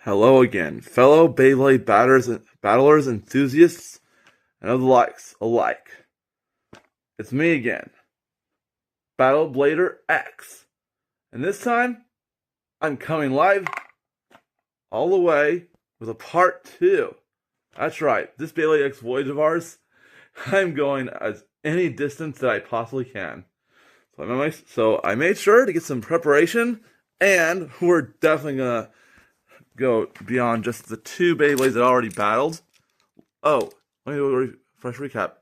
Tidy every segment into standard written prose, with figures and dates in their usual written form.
Hello again, fellow Beyblade battlers, enthusiasts, and of the likes alike. It's me again, Beyblade X, and this time I'm coming live all the way with a part 2. That's right, this Beyblade X Voyage of ours, I'm going as any distance that I possibly can. So I made sure to get some preparation, and we're definitely gonna go beyond just the 2 Beyblades that I already battled. Oh, let me do a fresh recap.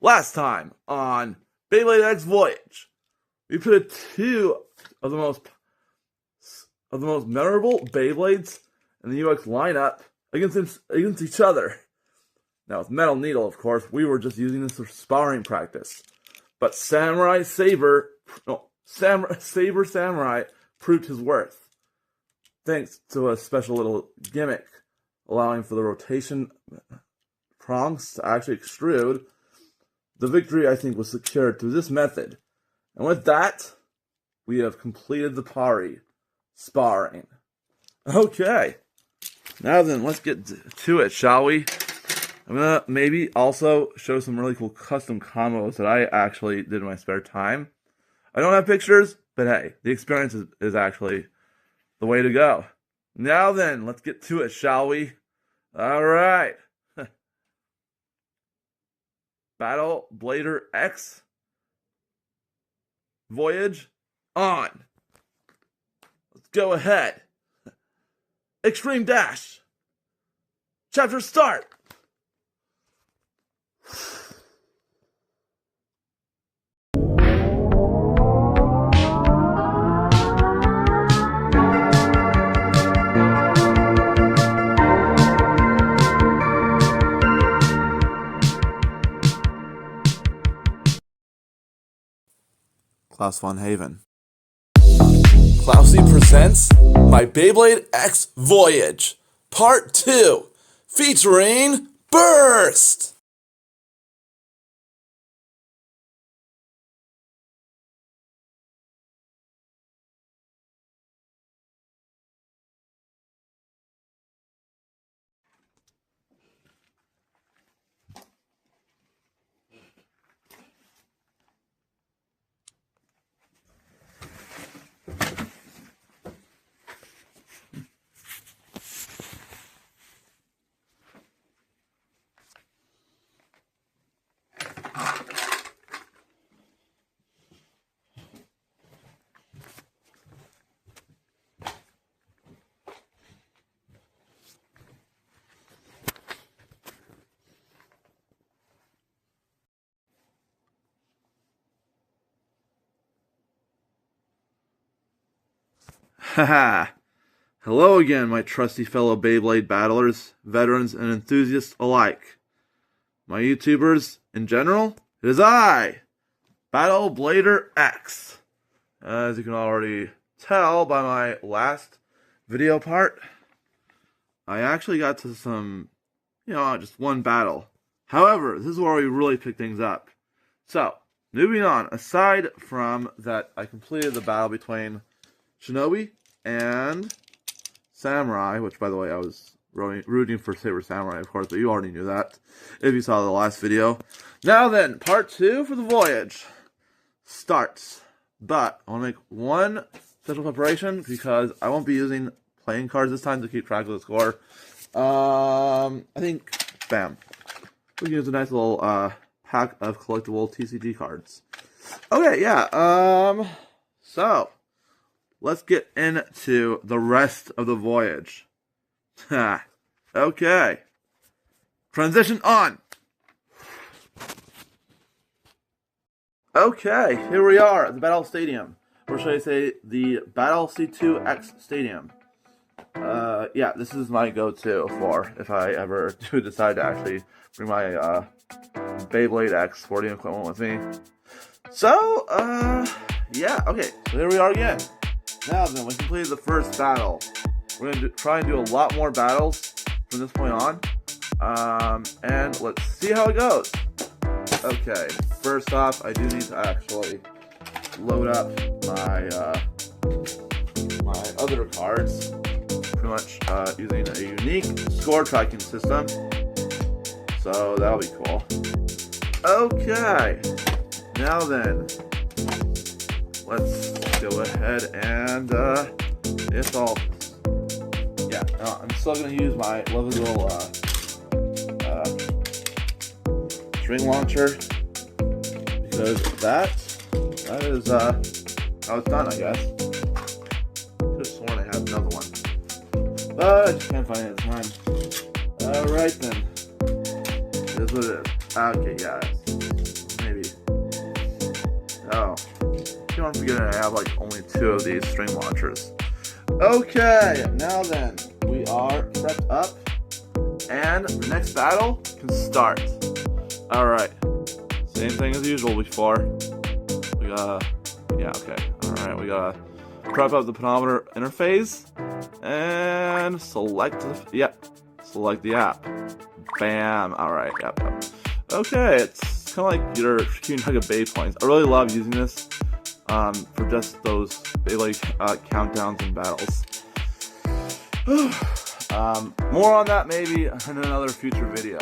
Last time on Beyblade X Voyage, we put 2 of the most memorable Beyblades in the UX lineup against each other. Now with Metal Needle, of course, we were just using this for sparring practice. But Saber Samurai proved his worth, thanks to a special little gimmick allowing for the rotation prongs to actually extrude. The victory, I think, was secured through this method. And with that, we have completed the party sparring. Okay, now then, let's get to it, shall we? I'm gonna maybe also show some really cool custom combos that I actually did in my spare time. I don't have pictures, but hey, the experience is actually the way to go. Now then, let's get to it, shall we? Alright. Beyblade X Voyage on. Let's go ahead. Extreme Dash. Chapter start. Klaus von Haven. Klausy presents My Beyblade X Voyage, Part 2, featuring Burst! Haha! Hello again, my trusty fellow Beyblade battlers, veterans, and enthusiasts alike. My YouTubers in general, it is I, Beyblade X. As you can already tell by my last video part, I actually got to some, just one battle. However, this is where we really pick things up. So, moving on, aside from that, I completed the battle between Shinobi and Samurai, which, by the way, I was rooting for Saber Samurai, of course, but you already knew that if you saw the last video. Now then, part 2 for the voyage starts. But I want to make one special preparation because I won't be using playing cards this time to keep track of the score. I think, bam, we can use a nice little pack of collectible TCG cards. Okay, yeah, so let's get into the rest of the voyage. Okay. Transition on. Okay, here we are at the Battle Stadium. Or should I say the Battle C2X Stadium. Yeah, this is my go-to for if I ever do decide to actually bring my Beyblade X sporting equipment with me. So, yeah, okay, so here we are again. Now then, we completed the first battle. We're going to try and do a lot more battles from this point on. And let's see how it goes. Okay, first off, I do need to actually load up my my other cards. pretty much using a unique score tracking system. So that'll be cool. Okay, now then, let's go ahead and install this. Yeah, I'm still going to use my lovely little string launcher, because that is how it's done, I guess. Could have sworn I had another one, but I just can't find it at the time. Alright then, here's what it is. Okay, yeah, maybe. Oh, I keep on forgetting I have like only 2 of these string launchers. Okay, now then, we are prepped up, and the next battle can start. Alright, same thing as usual before. We gotta, yeah, okay. Alright, we gotta prep up the pedometer interface, and select the app. Bam, alright, yep. Okay, it's kind of like you're keeping track of Beyblade points. I really love using this for just those Beyblade countdowns and battles. More on that maybe in another future video.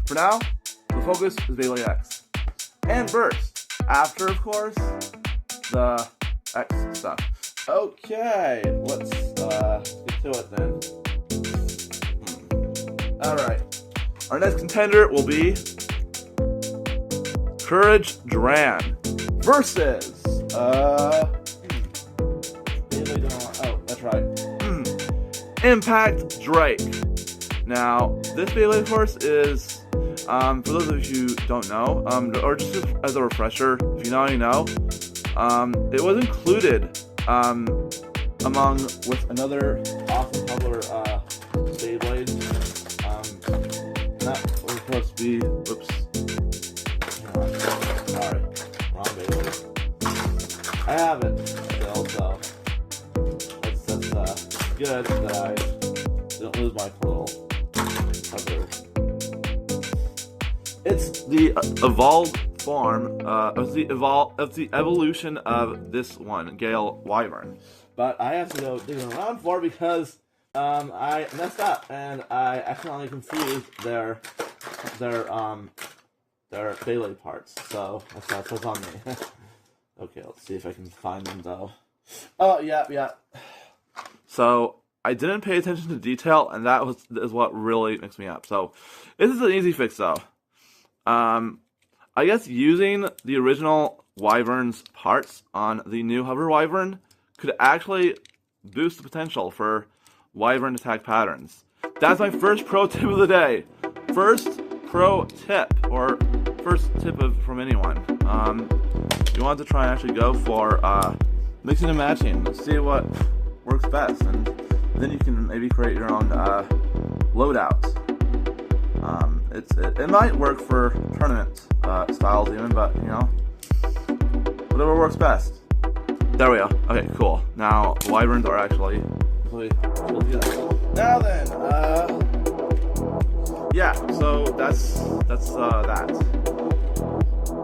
For now, the focus is Beyblade X and Burst. After, of course, the X stuff. Okay, let's get to it then. Alright, our next contender will be Courage Dran versus that's right. Impact Drake. Now, this Beyblade course is, for those of you who don't know, or just as a refresher, if you know, you know, it was included with another awesome popular Beyblade. That was supposed to be, whoops. Sorry, wrong Beyblade. I have it still, so that's good that I didn't lose my poor little other. It's the evolved form, it's the evolution of this one, Gale Wyvern. But I have to go digging around for it because I messed up and I accidentally confused their Beyblade parts. So that's what's on me. Okay, let's see if I can find them though. Oh yeah. So I didn't pay attention to detail, and that is what really mixed me up. So this is an easy fix though. I guess using the original Wyvern's parts on the new Hover Wyvern could actually boost the potential for Wyvern attack patterns. That's my first pro tip of the day. First pro tip, or first tip from anyone. You want to try and actually go for mixing and matching. Let's see what works best, and then you can maybe create your own loadout. It might work for tournament styles even, but you know, whatever works best. There we go. Okay, cool. Now Wyverns are actually now then, yeah. So that's that.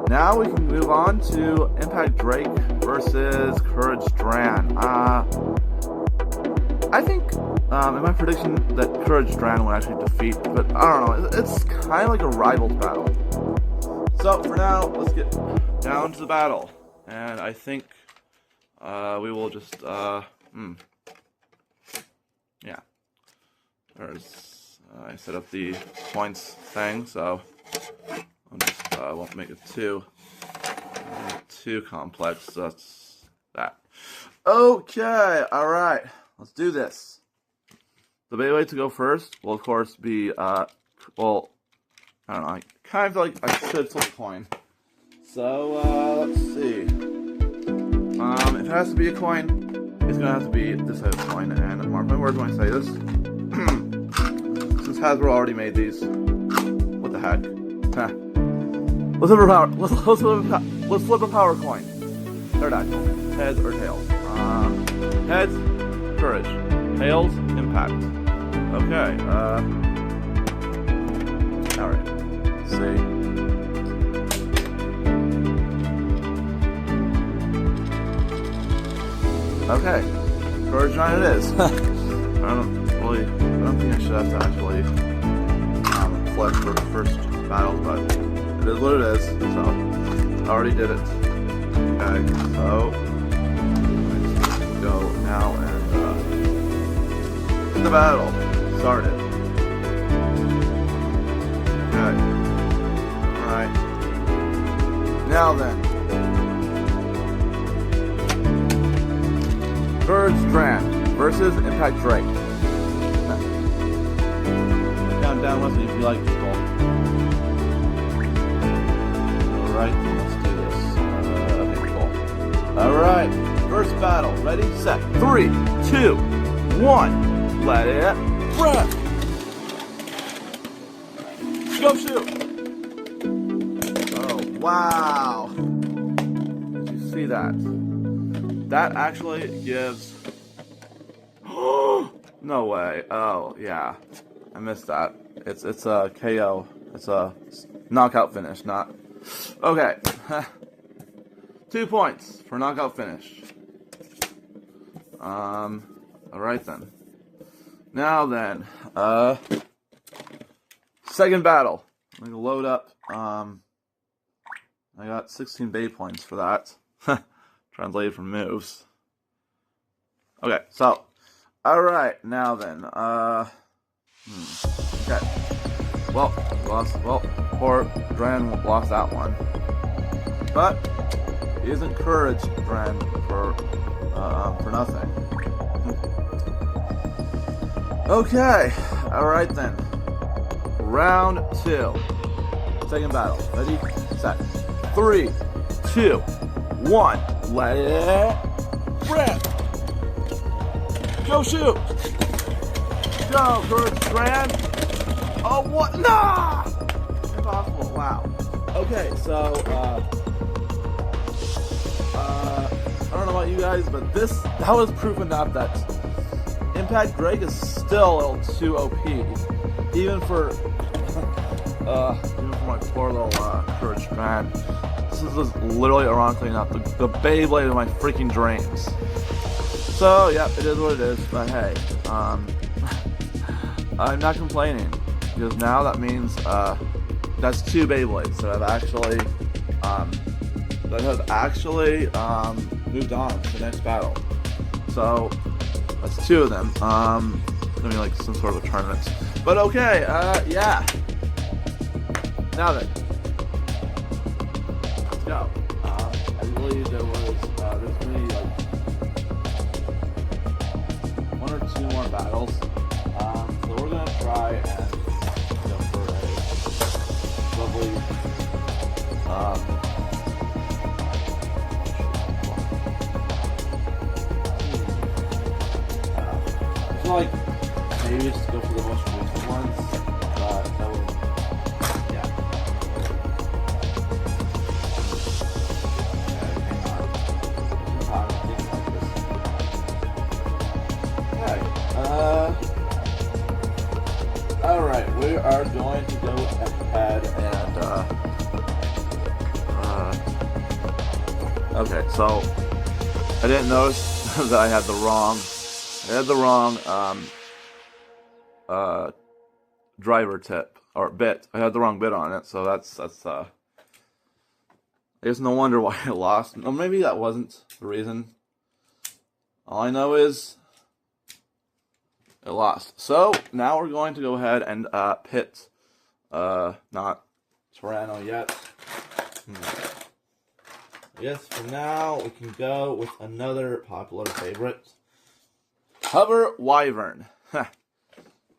Now we can move on to Impact Drake versus Courage Dran. I think in my prediction that Courage Dran will actually defeat, but I don't know. It's kind of like a rivals battle. So for now, let's get down to the battle, and I think we will just yeah. There's I set up the points thing, so I'll just won't make it too complex. So that's that. Okay, all right. Let's do this. The Beyblade to go first will, of course, be, well, I don't know, I kind of feel like I should flip a coin. So, let's see. If it has to be a coin, it's going to have to be this type of coin, and mark my words when I say this. Since Hasbro already made these, what the heck? Huh. Let's flip a power coin. Pterodactyl. Heads or tails? Heads. Courage. Tails, Impact. Okay, alright. Let's see. Okay. Courage 9 it is. actually, I don't think I should have to actually flip for the first battle, but it is what it is, so I already did it. Okay, so let's go now and get the battle started. Okay, alright. Now then, Courage Strand versus Impact Drake. Down with me if you like, people. Alright, let's do this. Okay, cool. Alright, first battle. Ready, set. 3, 2, 1. Let it rip. Go shoot. Oh, wow. Did you see that? That actually gives... No way. Oh, yeah. I missed that. It's a KO. It's a knockout finish, not... Okay. 2 points for knockout finish. Alright then. Now then, second battle. I'm gonna load up. I got 16 Bay points for that. Translated from moves. Okay, so alright, now then, okay. Well, poor Dran lost that one. But he isn't Courage Dran for nothing. Okay, alright then. Round 2. Second battle. Ready, set. 3, 2, 1. Let it rip. Go shoot. Go, Courage Dran. Oh, what? Nah! Impossible. Wow. Okay, so, I don't know about you guys, but that was proof enough that Impact Drake is still a little too OP. Even for my poor little Courage Dran. This is literally, ironically enough, the Beyblade of my freaking dreams. So, yeah, it is what it is, but hey, I'm not complaining, because now that means, that's 2 Beyblades that have actually, moved on to the next battle. So, that's 2 of them. It's gonna be like some sort of a tournament. But okay, yeah. Now then, let's go. I believe there was, there's gonna be like 1 or 2 more battles. So we're gonna try and go for a lovely, I feel like maybe just go for the most recent ones, but that would, yeah. Alright, we are going to go ahead and, okay, so, I didn't notice that I had the wrong, driver tip, or bit. I had the wrong bit on it, so that's, there's no wonder why I lost. Or maybe that wasn't the reason. All I know is I lost. So now we're going to go ahead and pit, not Toronto yet. I guess for now we can go with another popular favorite, Hover Wyvern.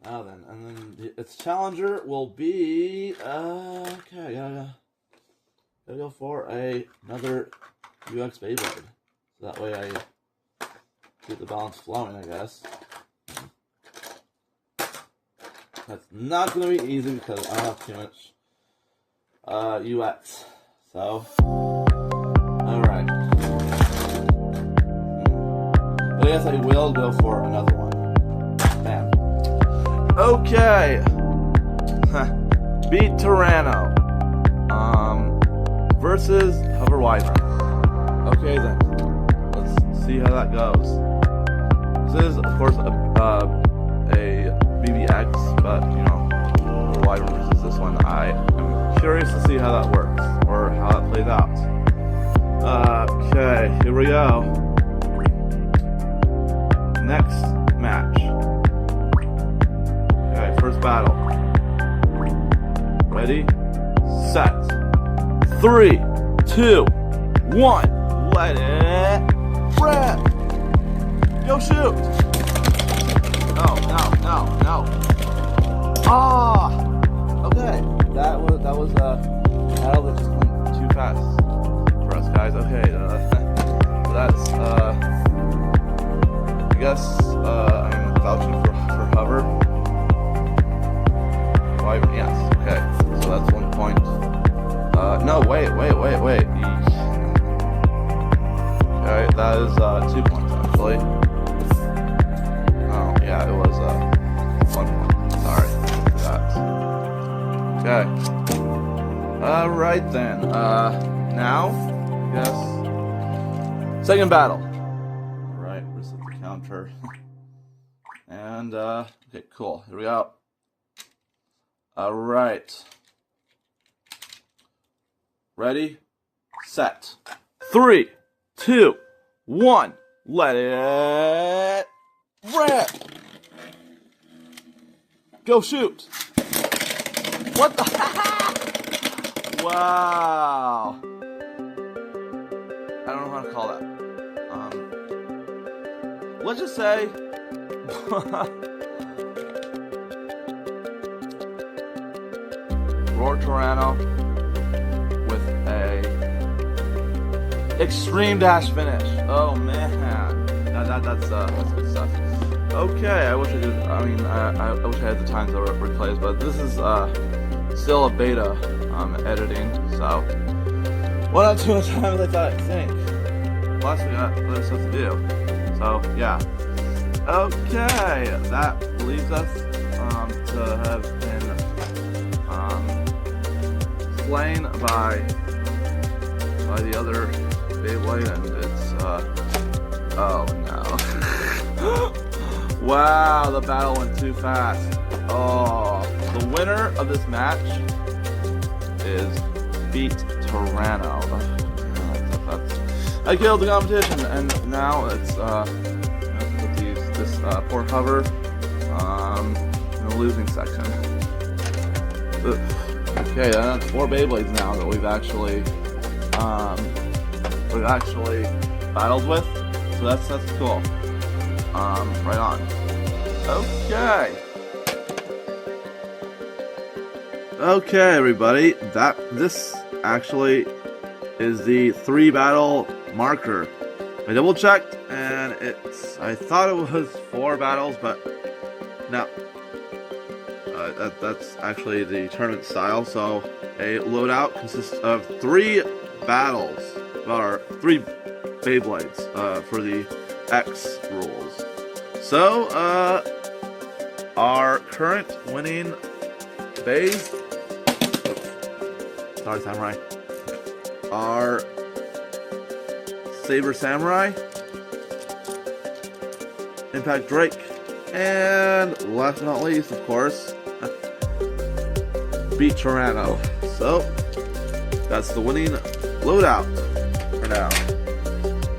Now then, and then its challenger will be okay. Gotta go for another UX Beyblade. So that way I keep the balance flowing, I guess. That's not going to be easy because I don't have too much UX. So, alright. I guess I will go for another one. Bam. Okay. Beat Tyranno. Versus Hover Wyvern. Okay then. Let's see how that goes. This is, of course, a BBX, but you know, why versus this one? I am curious to see how that works or how that plays out. Okay, here we go. Next match. Okay, first battle. Ready, set, 3, 2, 1. Let it rip. Go shoot. No. Ah. Okay, that was a battle that just went too fast for us guys. Okay, so that's I guess I'm vouching for hover. Why? Yes. Okay, so that's 1 point. No, wait. Okay, that is 2 points actually. Oh, yeah, it was 1 point. Sorry for that. Okay. Alright then. Now, I guess, second battle. Alright, versus the counter. And, okay, cool. Here we go. Alright. Ready, set, 3, 2, 1. Let it rip. Go shoot. What the? Wow. I don't know how to call that. Let's just say Roar Toronto with a extreme dash finish. Oh man, that's good stuff. Okay, I wish I did. I mean, I wish I had the time to replays, but this is still a beta editing, so well, not too much time as I thought I'd think. Plus, we got other stuff to do. So yeah. Okay, that leaves us to have been slain by the other Beyblade, and it's oh no. Wow, the battle went too fast. Oh, the winner of this match is Beat Tyranno. I killed the competition, and now it's this poor hover in the losing section. Okay, that's 4 Beyblades now that we've actually battled with. So that's cool. Right on. Okay. Okay, everybody. This actually is the 3 battle marker. I double checked, and I thought it was 4 battles, but no. That's actually the tournament style. So a loadout consists of 3 battles, or 3 Beyblades for the X rules. So our current winning Sorry, Samurai. Our Saber Samurai, Impact Drake, and last but not least, of course, Beat Tyranno. So that's the winning loadout for now.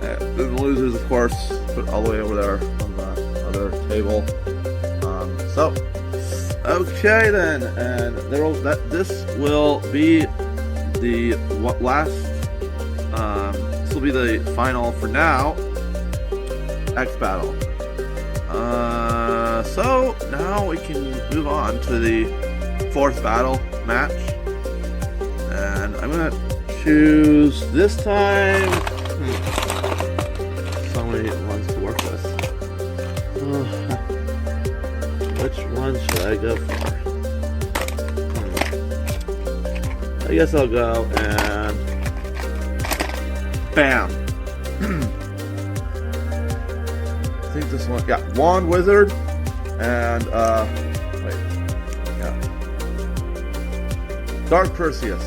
And then the losers, of course, put all the way over there on the other table. Okay then, and this will be the last. This will be the final for now. X battle. So now we can move on to the 4th battle match, and I'm gonna choose this time. So many ones to work with. Which one should I go for? I guess I'll go and bam. I think this one, yeah, Wand Wizard and Dark Perseus.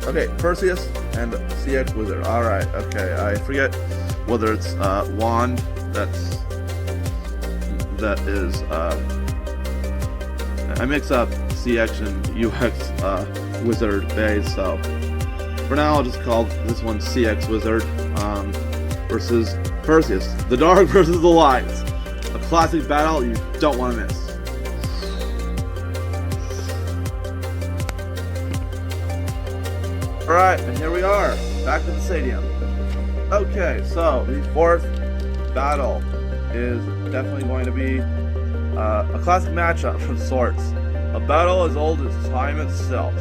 Okay, Perseus and CX Wizard. Alright, okay, I forget whether it's Wand that is I mix up CX and UX Wizard bays, so for now I'll just call this one CX Wizard versus Perseus. The dark versus the light. A classic battle you don't want to miss. Alright, and here we are, back to the stadium. Okay, so the fourth battle is definitely going to be a classic matchup of sorts. A battle as old as time itself.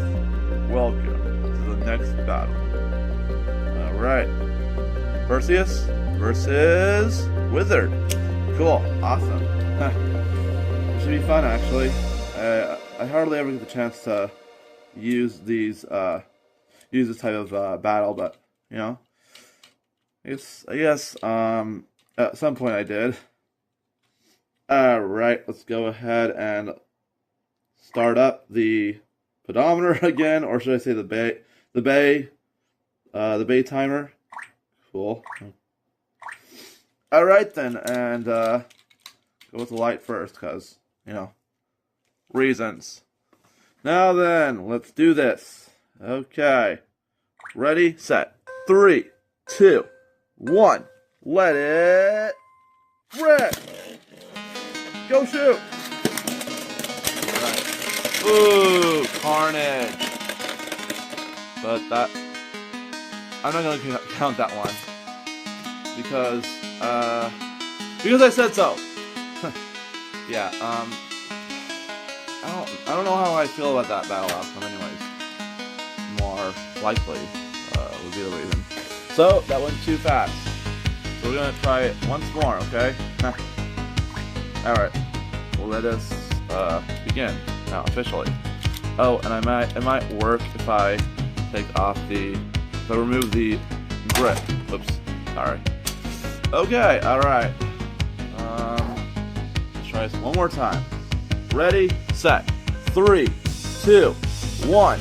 Welcome to the next battle. Alright. Perseus versus Wizard. Cool. Awesome. It should be fun, actually. I hardly ever get the chance to use this type of battle, but, you know, I guess at some point I did. Alright, let's go ahead and start up the pedometer again, or should I say the bay timer. Cool. Alright then, and go with the light first, because, you know, reasons. Now then, let's do this. Okay. Ready, set. 3, 2, 1. Let it rip. Go shoot! Right. Ooh, carnage. But that, I'm not gonna count that one because I said so. Yeah. I don't know how I feel about that battle outcome. Anyways, more likely would be the reason. So that went too fast. So we're gonna try it once more. Okay. Alright, well let us begin now officially. Oh, and it might work if I remove the grip. Oops, sorry. Okay, alright. Let's try this one more time. Ready, set. 3, 2, 1.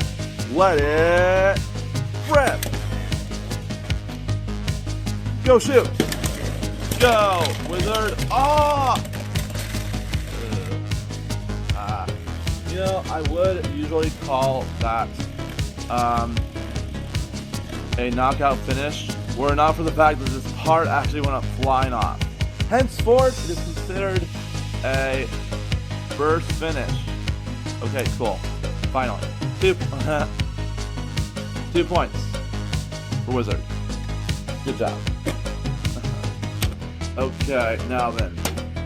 Let it rip. Go shoot. Go, Wizard. Oh! You know, I would usually call that a knockout finish, were it not for the fact that this part actually went up flying off. Henceforth, it is considered a burst finish. Okay, cool. Finally. 2 points for Wizard. Good job. Okay, now then,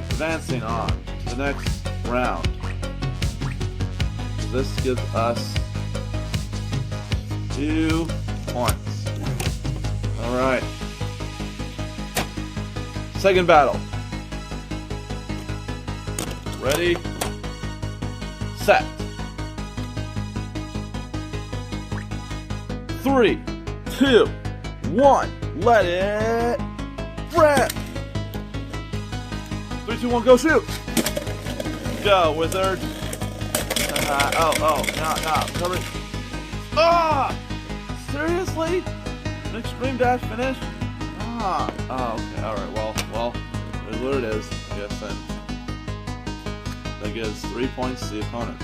advancing on to the next round. This gives us 2 points. Alright. Second battle. Ready? Set. 3, 2, 1. Let it rip. 3, 2, 1, go shoot. Go, Wizard. No, cover. Ah! Seriously? An extreme dash finish? Ah. Oh, okay, alright, well, it is what it is, I guess then. That gives 3 points to the opponent.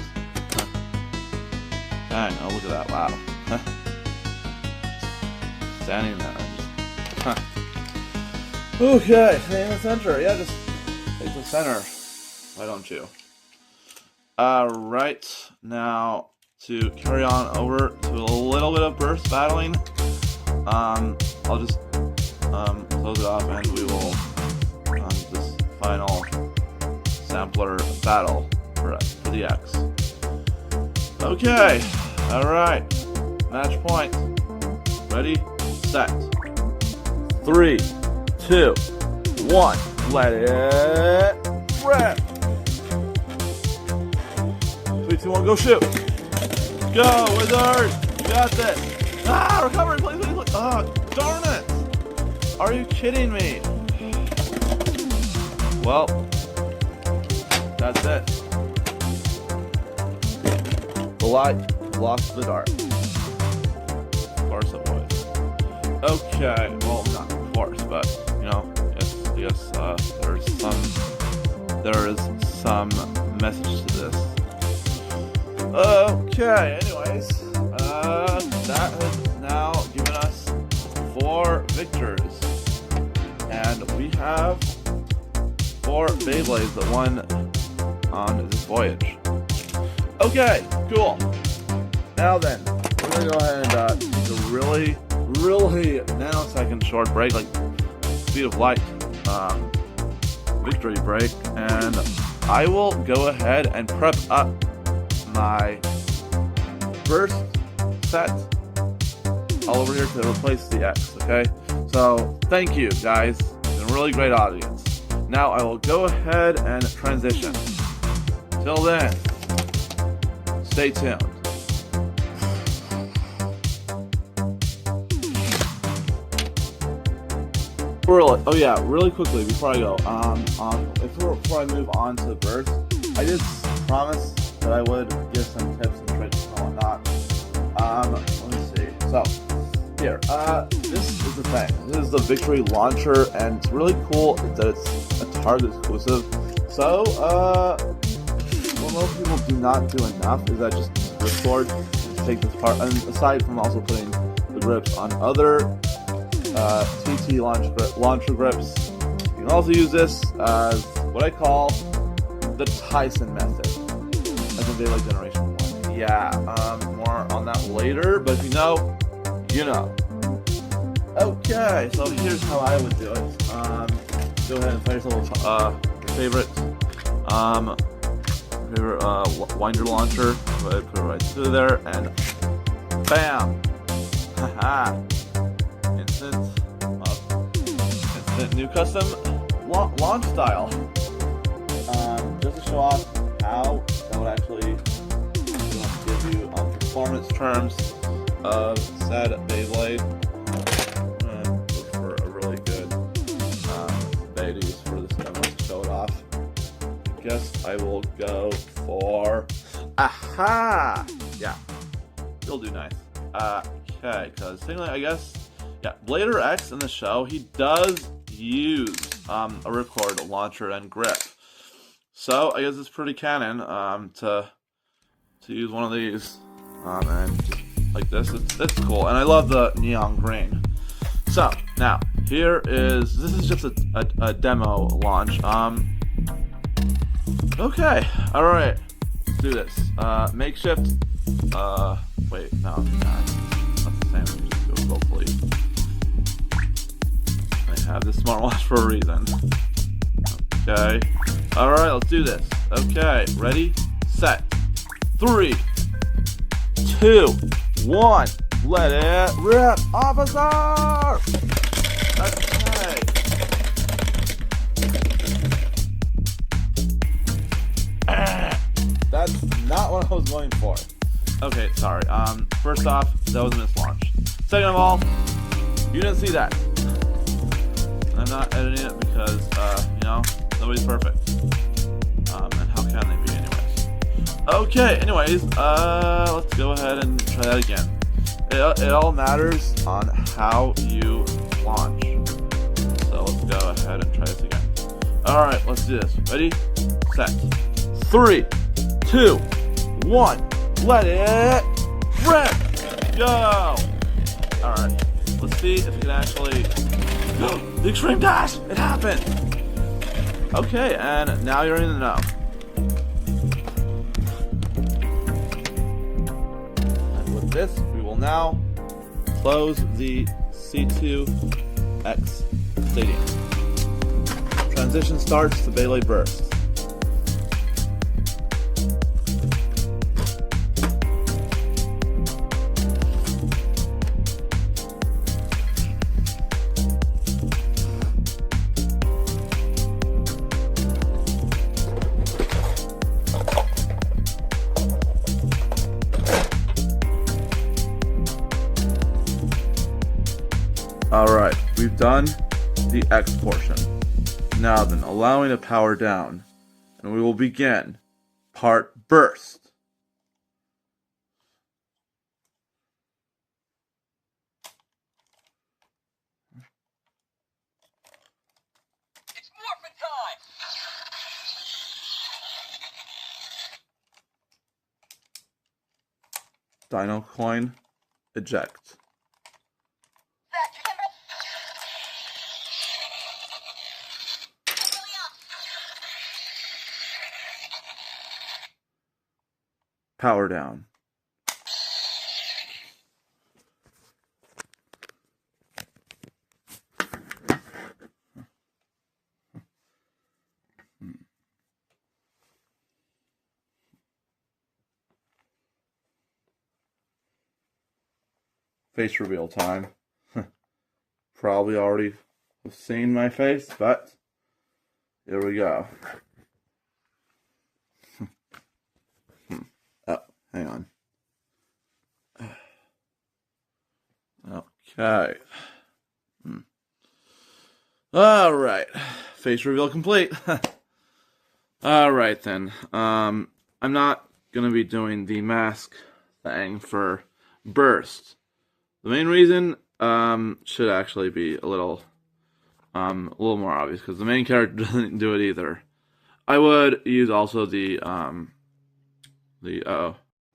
Dang, oh, look at that, wow. Standing there, Okay, stay in the center, yeah, just take the center. Why don't you? Alright, now to carry on over to a little bit of burst battling, I'll just close it off and we will this final sampler battle for the X. Okay, alright, match point. Ready, set. 3, 2, 1, let it rip. 3, 2, 1, go shoot. Go, Wizard. You got this. Ah, recover, please. Oh, darn it. Are you kidding me? Well, that's it. The light lost the dark. Of course it would. Okay, well, not of course, but, you know, yes, there is some message to this. Okay, anyways, that has now given us 4 victors. And we have 4 Beyblades that won on this voyage. Okay, cool. Now then, we're gonna go ahead and take a really nanosecond short break, like speed of light victory break, and I will go ahead and prep up my burst set all over here to replace the X, okay? So, thank you, guys. It's been a really great audience. Now, I will go ahead and transition. Till then, stay tuned. Really quickly before I go, before I move on to Burst, I just promised that I would give some tips and tricks and whatnot. Let me see. So, here, this is the thing. This is the Victory Launcher, and it's really cool that it's a Target exclusive. So, what most people do not do enough is that just ripcord to take this part, and aside from also putting the grips on other TT launcher grips, you can also use this as what I call the Tyson method as a Beyblade Generation 1. Yeah, more on that later, but if you know, you know. Okay, so here's how I would do it. Go ahead and find yourself your favorite winder launcher. Go ahead and put it right through there, and bam! Haha! Instant new custom launch style. Just to show off how that would actually give you performance terms of said Beyblade. Look for a really good Bay to use for this demo to show it off. I guess I will go for aha! Yeah, it'll do nice. Okay, because I guess, yeah, Blader X in the show, he does use a ripcord launcher and grip. So I guess it's pretty canon to use one of these, and like this. It's cool, and I love the neon green. So now this is just a demo launch. Okay, all right, let's do this. Makeshift. Wait, no, that's the same. Let me just do it locally. I have this smartwatch for a reason. Okay. Alright, let's do this. Okay, ready, set, 3, 2, 1, let it rip, officer! Okay. That's not what I was going for. Okay, sorry. First off, that was a mislaunch. Second of all, you didn't see that. I'm not editing it because, nobody's perfect. And how can they be anyways? Okay, anyways, let's go ahead and try that again. It all matters on how you launch. So let's go ahead and try this again. Alright, let's do this. Ready? Set. 3, 2, 1. Let it rip! Go! Alright, let's see if we can actually... The extreme dash! It happened! Okay, and now you're in the know. And with this, we will now close the C2X stadium. Transition starts to Beyblade Burst. Alright, we've done the X portion. Now then, allowing to power down. And we will begin part Burst. It's morphin' time! Dino coin. Eject. Faster, Kimber. Hurry up. Power down. Face reveal time. Probably already seen my face, but here we go. Oh, hang on. Okay. All right. Face reveal complete. All right then. I'm not gonna be doing the mask thing for Burst. The main reason should actually be a little more obvious because the main character doesn't do it either. I would use also the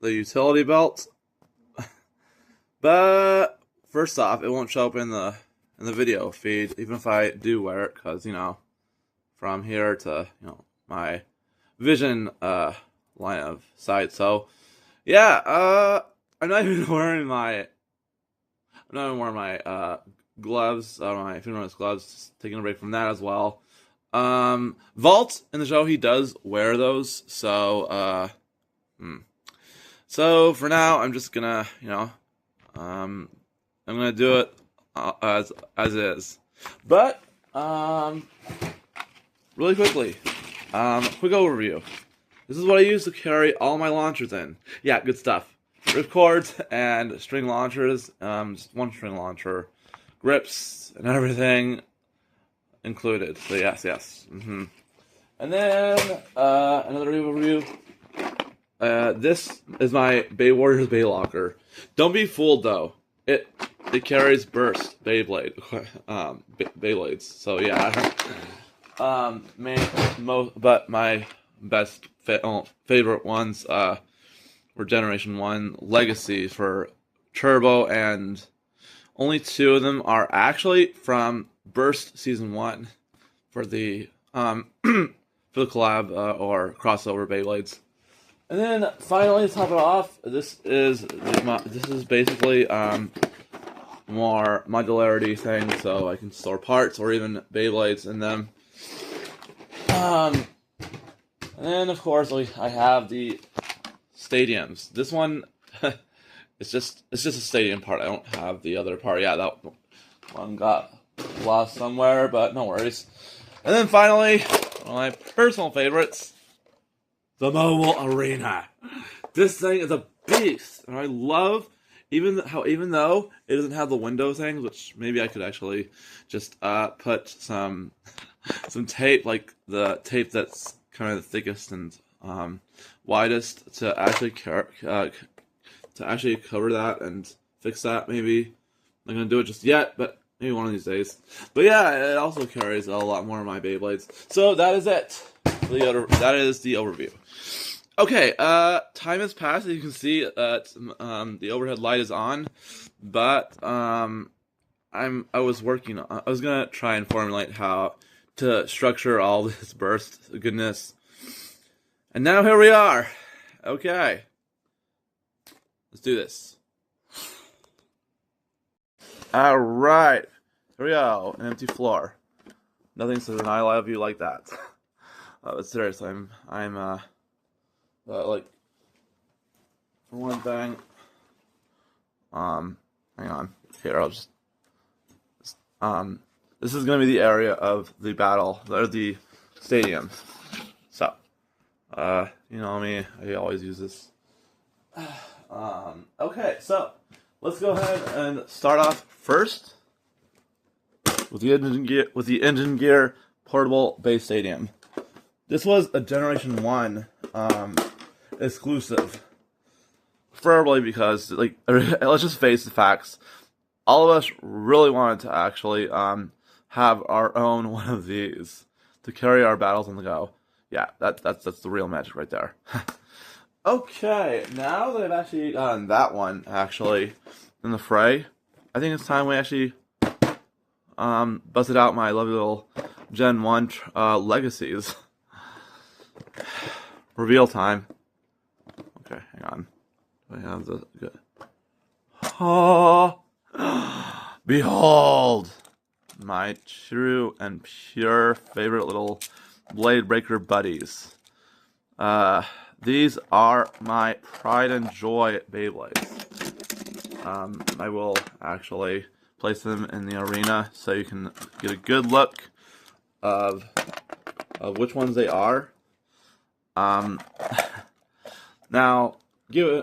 utility belt, but first off, it won't show up in the video feed, even if I do wear it, because from here to my vision line of sight. So yeah, I'm not even wearing my gloves, my fingerless gloves, just taking a break from that as well. Vault in the show, he does wear those, so so for now, I'm just gonna, I'm gonna do it as is. But really quickly, quick overview. This is what I use to carry all my launchers in. Yeah, good stuff. Ripcords and string launchers, just one string launcher, grips and everything included. So yes. And then another overview. This is my Beywarriors Beylocker. Don't be fooled though. It carries Burst Beyblade Beyblades. So yeah. But my best favorite ones were Generation 1 Legacy for Turbo, and only 2 of them are actually from Burst Season 1 for the for the collab or crossover Beyblades. And then finally, to top it off, this is basically more modularity thing, so I can store parts or even Beyblades in them. And then of course I have the stadiums. This one, it's just a stadium part. I don't have the other part. Yeah, that one got lost somewhere, but no worries. And then finally, one of my personal favorites, the mobile arena. This thing is a beast, and I love even though it doesn't have the window things, which maybe I could actually just put some tape, like the tape that's kind of the thickest and widest, to actually cover that and fix that. Maybe I'm not gonna do it just yet, but maybe one of these days. But yeah, it also carries a lot more of my Beyblades. So that is it. That is the overview. Okay, time has passed. As you can see, the overhead light is on, but I was gonna try and formulate how to structure all this Burst goodness, and now here we are. Okay, let's do this. All right, here we go. An empty floor. Nothing says an "I love you" like that. But seriously, I'm like, for one thing, hang on. Here, I'll just this is gonna be the area of the battle, or the stadium. So, you know me, I always use this. Okay, so let's go ahead and start off first with the engine gear portable base stadium. This was a Generation 1 exclusive. Preferably because, like, let's just face the facts. All of us really wanted to actually have our own one of these to carry our battles on the go. Yeah, that's the real magic right there. Okay, now that I've actually gotten that one actually in the fray, I think it's time we actually busted out my lovely little Gen 1 legacies. Reveal time. Okay, hang on. I have the good. Oh, behold, my true and pure favorite little Blade Breaker buddies. These are my pride and joy Beyblades. I will actually place them in the arena so you can get a good look of which ones they are. Now,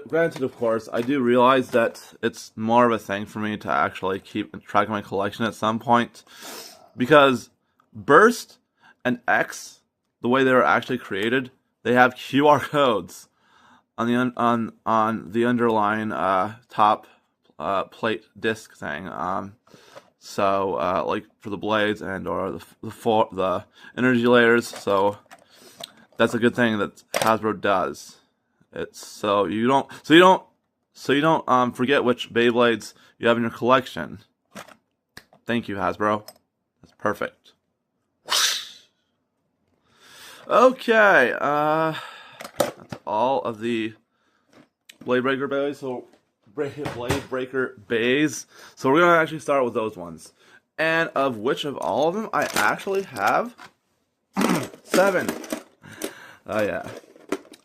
granted, of course, I do realize that it's more of a thing for me to actually keep track of my collection at some point, because Burst and X, the way they were actually created, they have QR codes on the underlying top plate disc thing. So like for the blades and or the energy layers. So that's a good thing that Hasbro does. It's so you don't forget which Beyblades you have in your collection. Thank you, Hasbro. That's perfect. Okay, that's all of the Blade Breaker bays. So Blade Breaker bays. So we're gonna actually start with those ones, and of which of all of them I actually have 7. Oh yeah,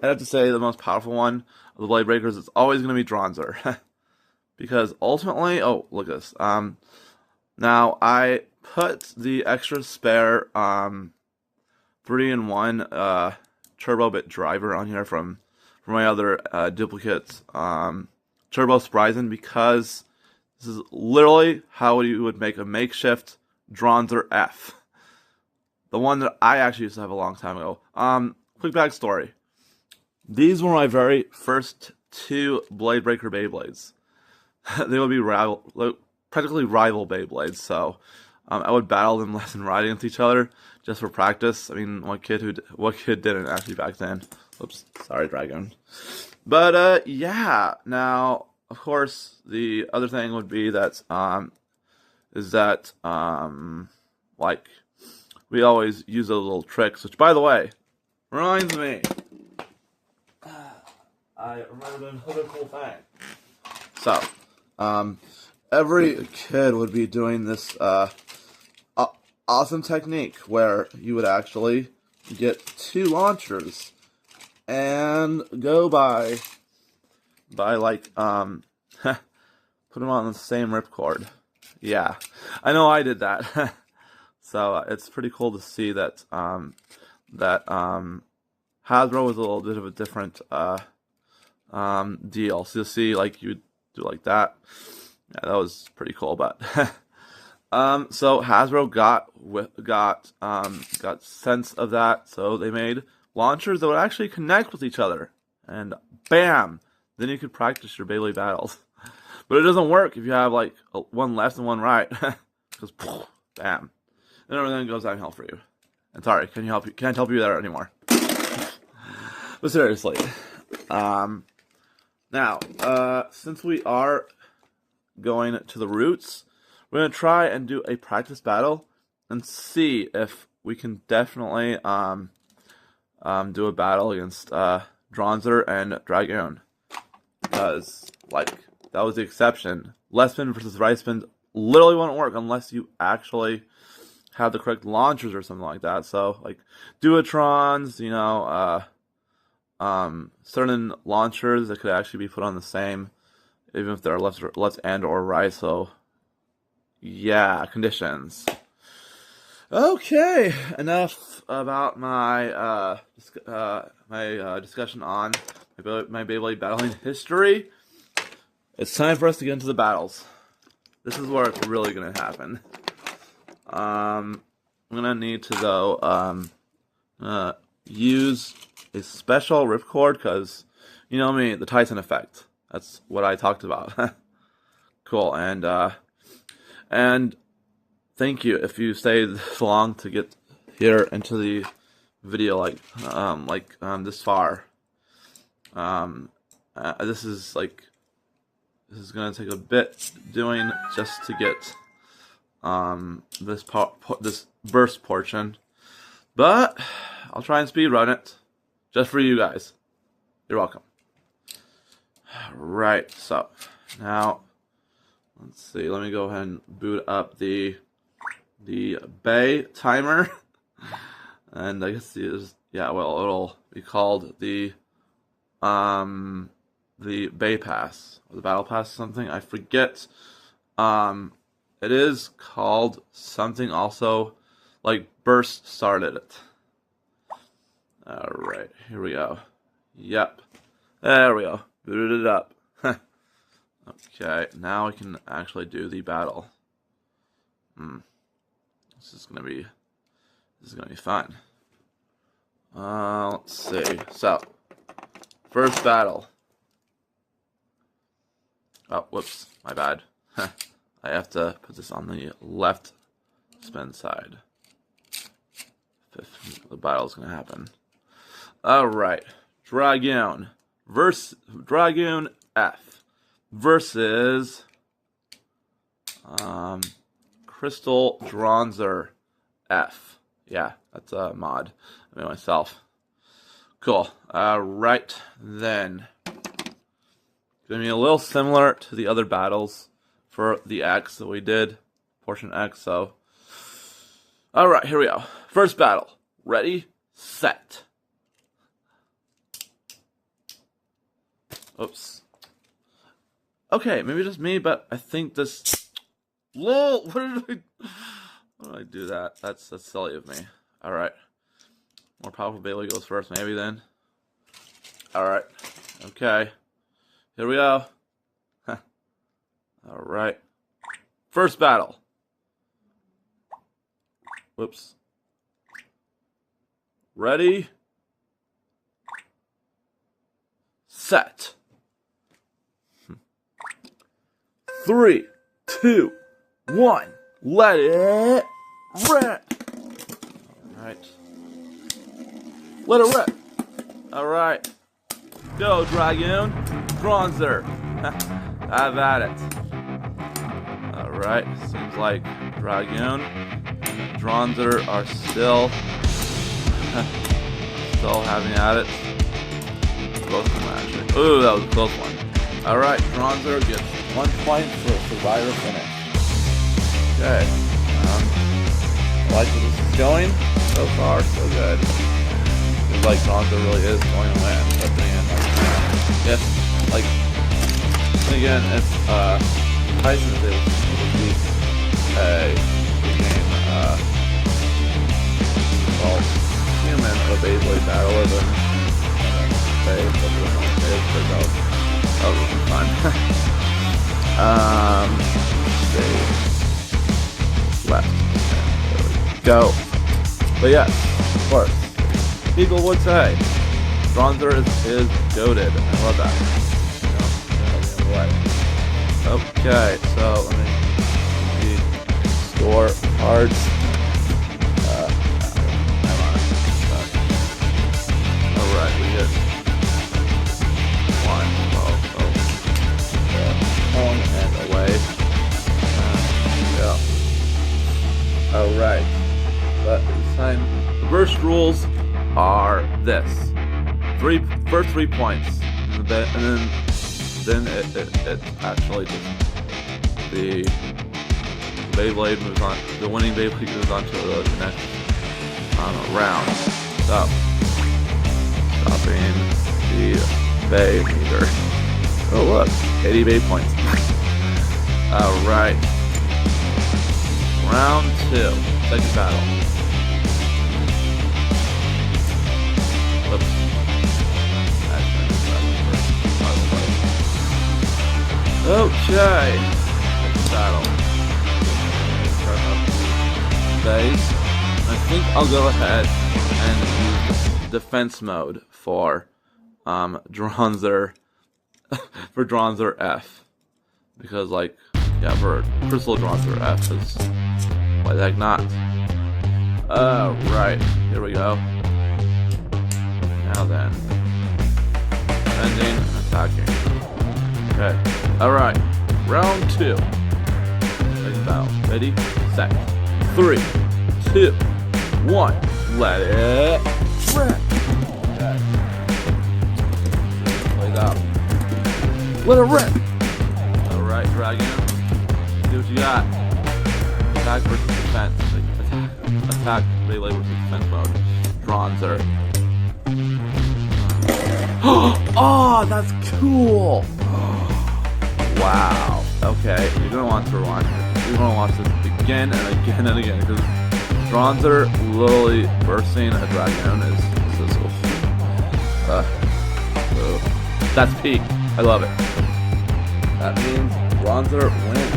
I have to say the most powerful one of the Blade Breakers is always gonna be Dronzer, because ultimately, oh look at this. Now I put the extra spare 3-in-1 turbo bit driver on here from my other duplicates turbo Spryzen, because this is literally how you would make a makeshift Dronzer F. The one that I actually used to have a long time ago. Quick backstory. These were my very first 2 Blade Breaker Beyblades. They would be practically rival Beyblades, so I would battle them less than riding with each other just for practice. I mean, what kid didn't actually back then? Oops, sorry, Dragon. But yeah. Now, of course, the other thing would be that like we always use those little tricks. Which, by the way, reminds me, I remembered another cool thing. So, every kid would be doing this awesome technique where you would actually get 2 launchers and go by like put them on the same ripcord. Yeah, I know I did that. So it's pretty cool to see that Hasbro was a little bit of a different deal. So you'll see, like, you do like that. Yeah, that was pretty cool. But so Hasbro got sense of that, so they made launchers that would actually connect with each other, and bam, then you could practice your Beyblade battles. But it doesn't work if you have like one left and one right, because bam, then everything goes downhill for you. And sorry, can't help you there anymore. But seriously, now since we are going to the roots, we're gonna try and do a practice battle and see if we can definitely do a battle against Dronzer and Dragoon, because like that was the exception. Left spin versus right spin literally won't work unless you actually have the correct launchers or something like that. So like Duotrons, you know, certain launchers that could actually be put on the same, even if they're left and or right. So yeah, conditions. Okay, enough about my discussion on my Beyblade battling history. It's time for us to get into the battles. This is where it's really gonna happen. I'm gonna need to though use a special ripcord, because you know me, the Tyson effect. That's what I talked about. Cool, and thank you if you stayed this long to get here into the video, like this far. This is gonna take a bit doing just to get this burst portion, but I'll try and speed run it just for you guys. You're welcome. Right, so now let's see. Let me go ahead and boot up the Bay timer, and I guess it'll be called the Bay Pass or the Battle Pass or something. I forget. It is called something also, like Burst started it. All right, here we go. Yep, there we go. Booted it up. Okay, now we can actually do the battle. This is gonna be fun. Let's see. So, first battle. Oh, whoops, my bad. I have to put this on the left spin side. If the battle's gonna happen. All right, Dragoon F versus Crystal Dronzer F. Yeah, that's a mod. I made myself. Cool. Right then. Gonna be a little similar to the other battles for the X that we did, portion X. So, all right, here we go. First battle. Ready, set. Oops. Okay, maybe just me, but I think this. Lol. Why did I do that? That's silly of me. All right. More powerful Beyblade goes first, maybe then. All right. Okay. Here we go. All right. First battle. Whoops. Ready. Set. 3, 2, 1. Let it rip. All right. Let it rip. All right. Go, Dragoon. Dronzer. Have at it. All right. Seems like Dragoon and Dronzer are still having at it. Close one, actually. Ooh, that was a close one. All right. Dronzer gets 1 point for a survivor finish. Okay. I like where this is going. So far, so good. Seems like Dronzer really is going to win. But then again, if Tyson is able to beat a game called Human or Beyblade Battle, then that would be fun. Left. There we go. But yes, of course. People would say Dronzer is goated. I love that. Okay, so let me score cards. Alright, we get 1, home and away. Yeah. Alright. But this time, the burst rules are this. First 3 points. And then it actually just the Beyblade moves on. The winning Beyblade moves on to the next round. So stopping the Bay meter. Oh look, 80 Bay points. All right, round 2, second battle. Whoops. Okay, battle. Start up base. I think I'll go ahead and use defense mode for Dronzer for Dronzer F, because for Crystal Dronzer F is why the heck not? Right, here we go. Now then, defending and attacking. Okay. Alright. Round 2. Ready battle. Ready, set. 3, 2, 1. Let it rip. Okay. Play that. Let it rip. Alright, Dragon. See what you got. Attack versus defense. Like, attack melee versus defense mode. Bronzer. Oh, that's cool! Wow. Okay, you're gonna want to rewind. You're gonna watch this again and again and again because Bronzer literally bursting a dragon is that's peak. I love it. That means Bronzer wins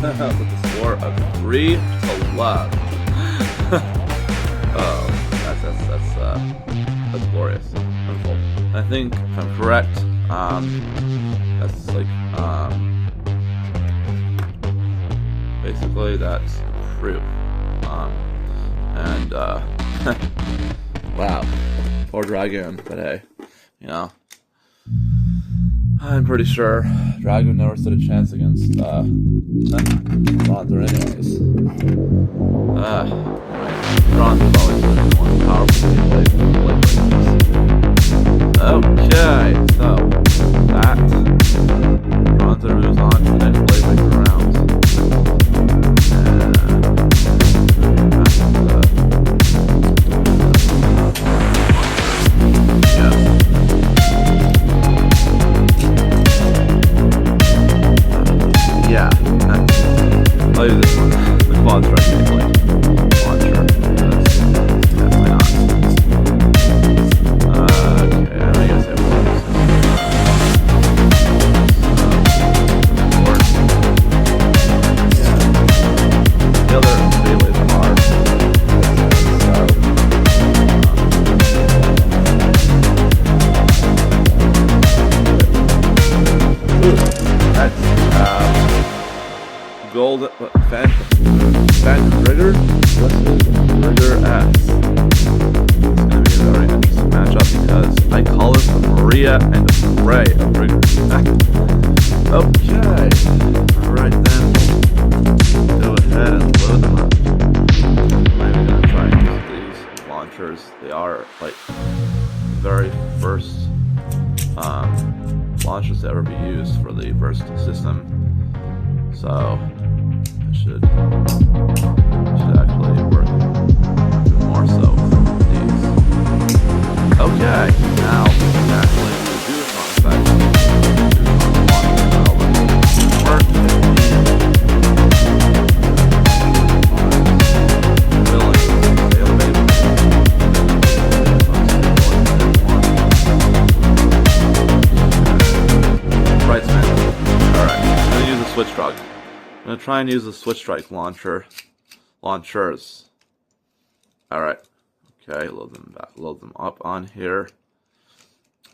with a score of 3-1. Oh, that's glorious. Wonderful. I think if I'm correct, that's like basically that's proof. And wow, poor dragon, but hey, you know, I'm pretty sure Dragon never stood a chance against Bronzer anyways. Bronzer's always been the most powerful Beyblade players. Okay, so that Bronzer moves on to the next Beyblade round. I'll use this one. The quad strike Beyblade launcher. That's definitely not. Okay, I guess it works. Yeah. The other Beyblades are. That's gold Phantom Rigger versus Rigger S. It's gonna be a very interesting matchup because I call this the Maria and the Ray of Rigger. Okay. Alright then. Go ahead and load them up. I'm gonna try and use these launchers. They are like the very first launchers to ever be used for the Burst system. So should actually work even more so with these. Okay, now we can actually do this on effect. Right, Smith. Alright, I'm gonna use the switch drug. I'm gonna try and use the switch strike launchers. Alright. Okay, load them up on here.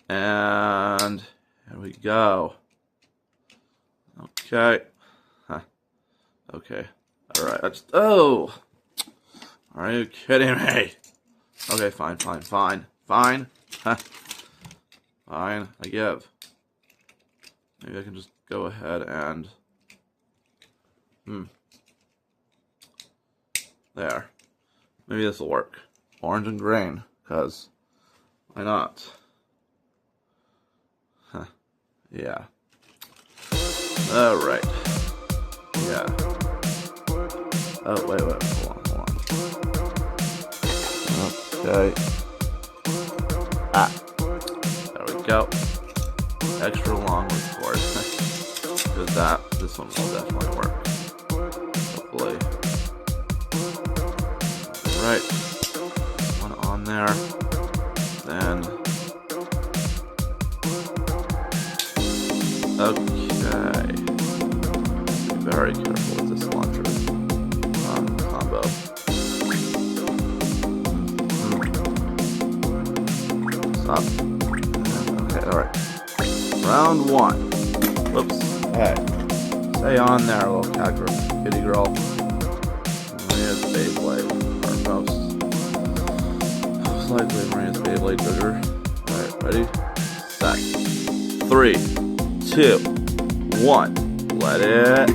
And here we go. Okay. Huh. Okay. Alright, oh! Are you kidding me? Okay, fine. Fine. Huh. Fine, I give. Maybe I can just go ahead and there. Maybe this will work. Orange and green, because why not? Huh. Yeah. Alright. Yeah. Oh, wait, hold on. Okay. There we go. Extra long record. Because this one will definitely work. Hopefully. Right. One on there. Then. Okay. Be very careful with this launcher combo. Stop. Okay, alright. Round 1. Whoops. Hey. Stay on there, little cat girl. Kitty girl. Maria's Beyblade. Or most likely Maria's Beyblade trigger. Alright, ready? Set. 3, 2, 1. Let it.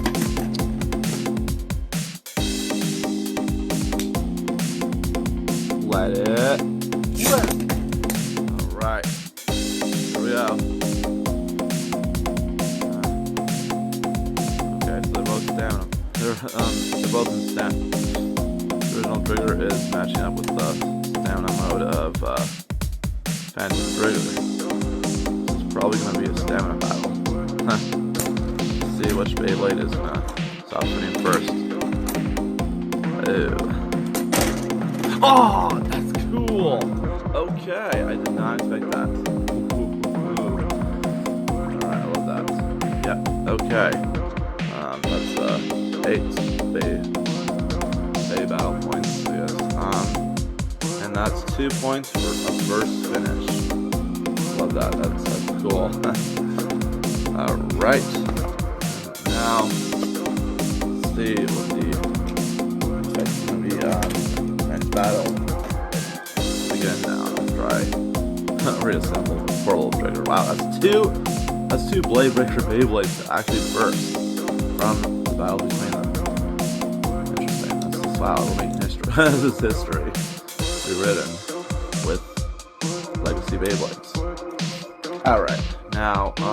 Let it. Alright. Here we go. Okay, so they're both stamina. They're both in stamina. The original trigger is matching up with the stamina mode of Phantom Trigger. This is probably going to be a stamina battle. See which Beyblade is going to stop spinning first. Oh, that's cool! Okay, I did not expect that. Alright, I love that. Yeah, okay. That's 8 Bay battle points, I guess. And that's 2 points for a first finish. Love that, that's cool. Alright. Now, let's see what the effect's going to be next battle. Again now, let's try reassemble the portal trigger. Wow, that's two Blade Breaker Beyblades to actually burst from the battle between them. Interesting. That's just, wow, we're making history. This is history rewritten with Legacy Beyblades. Alright, now, go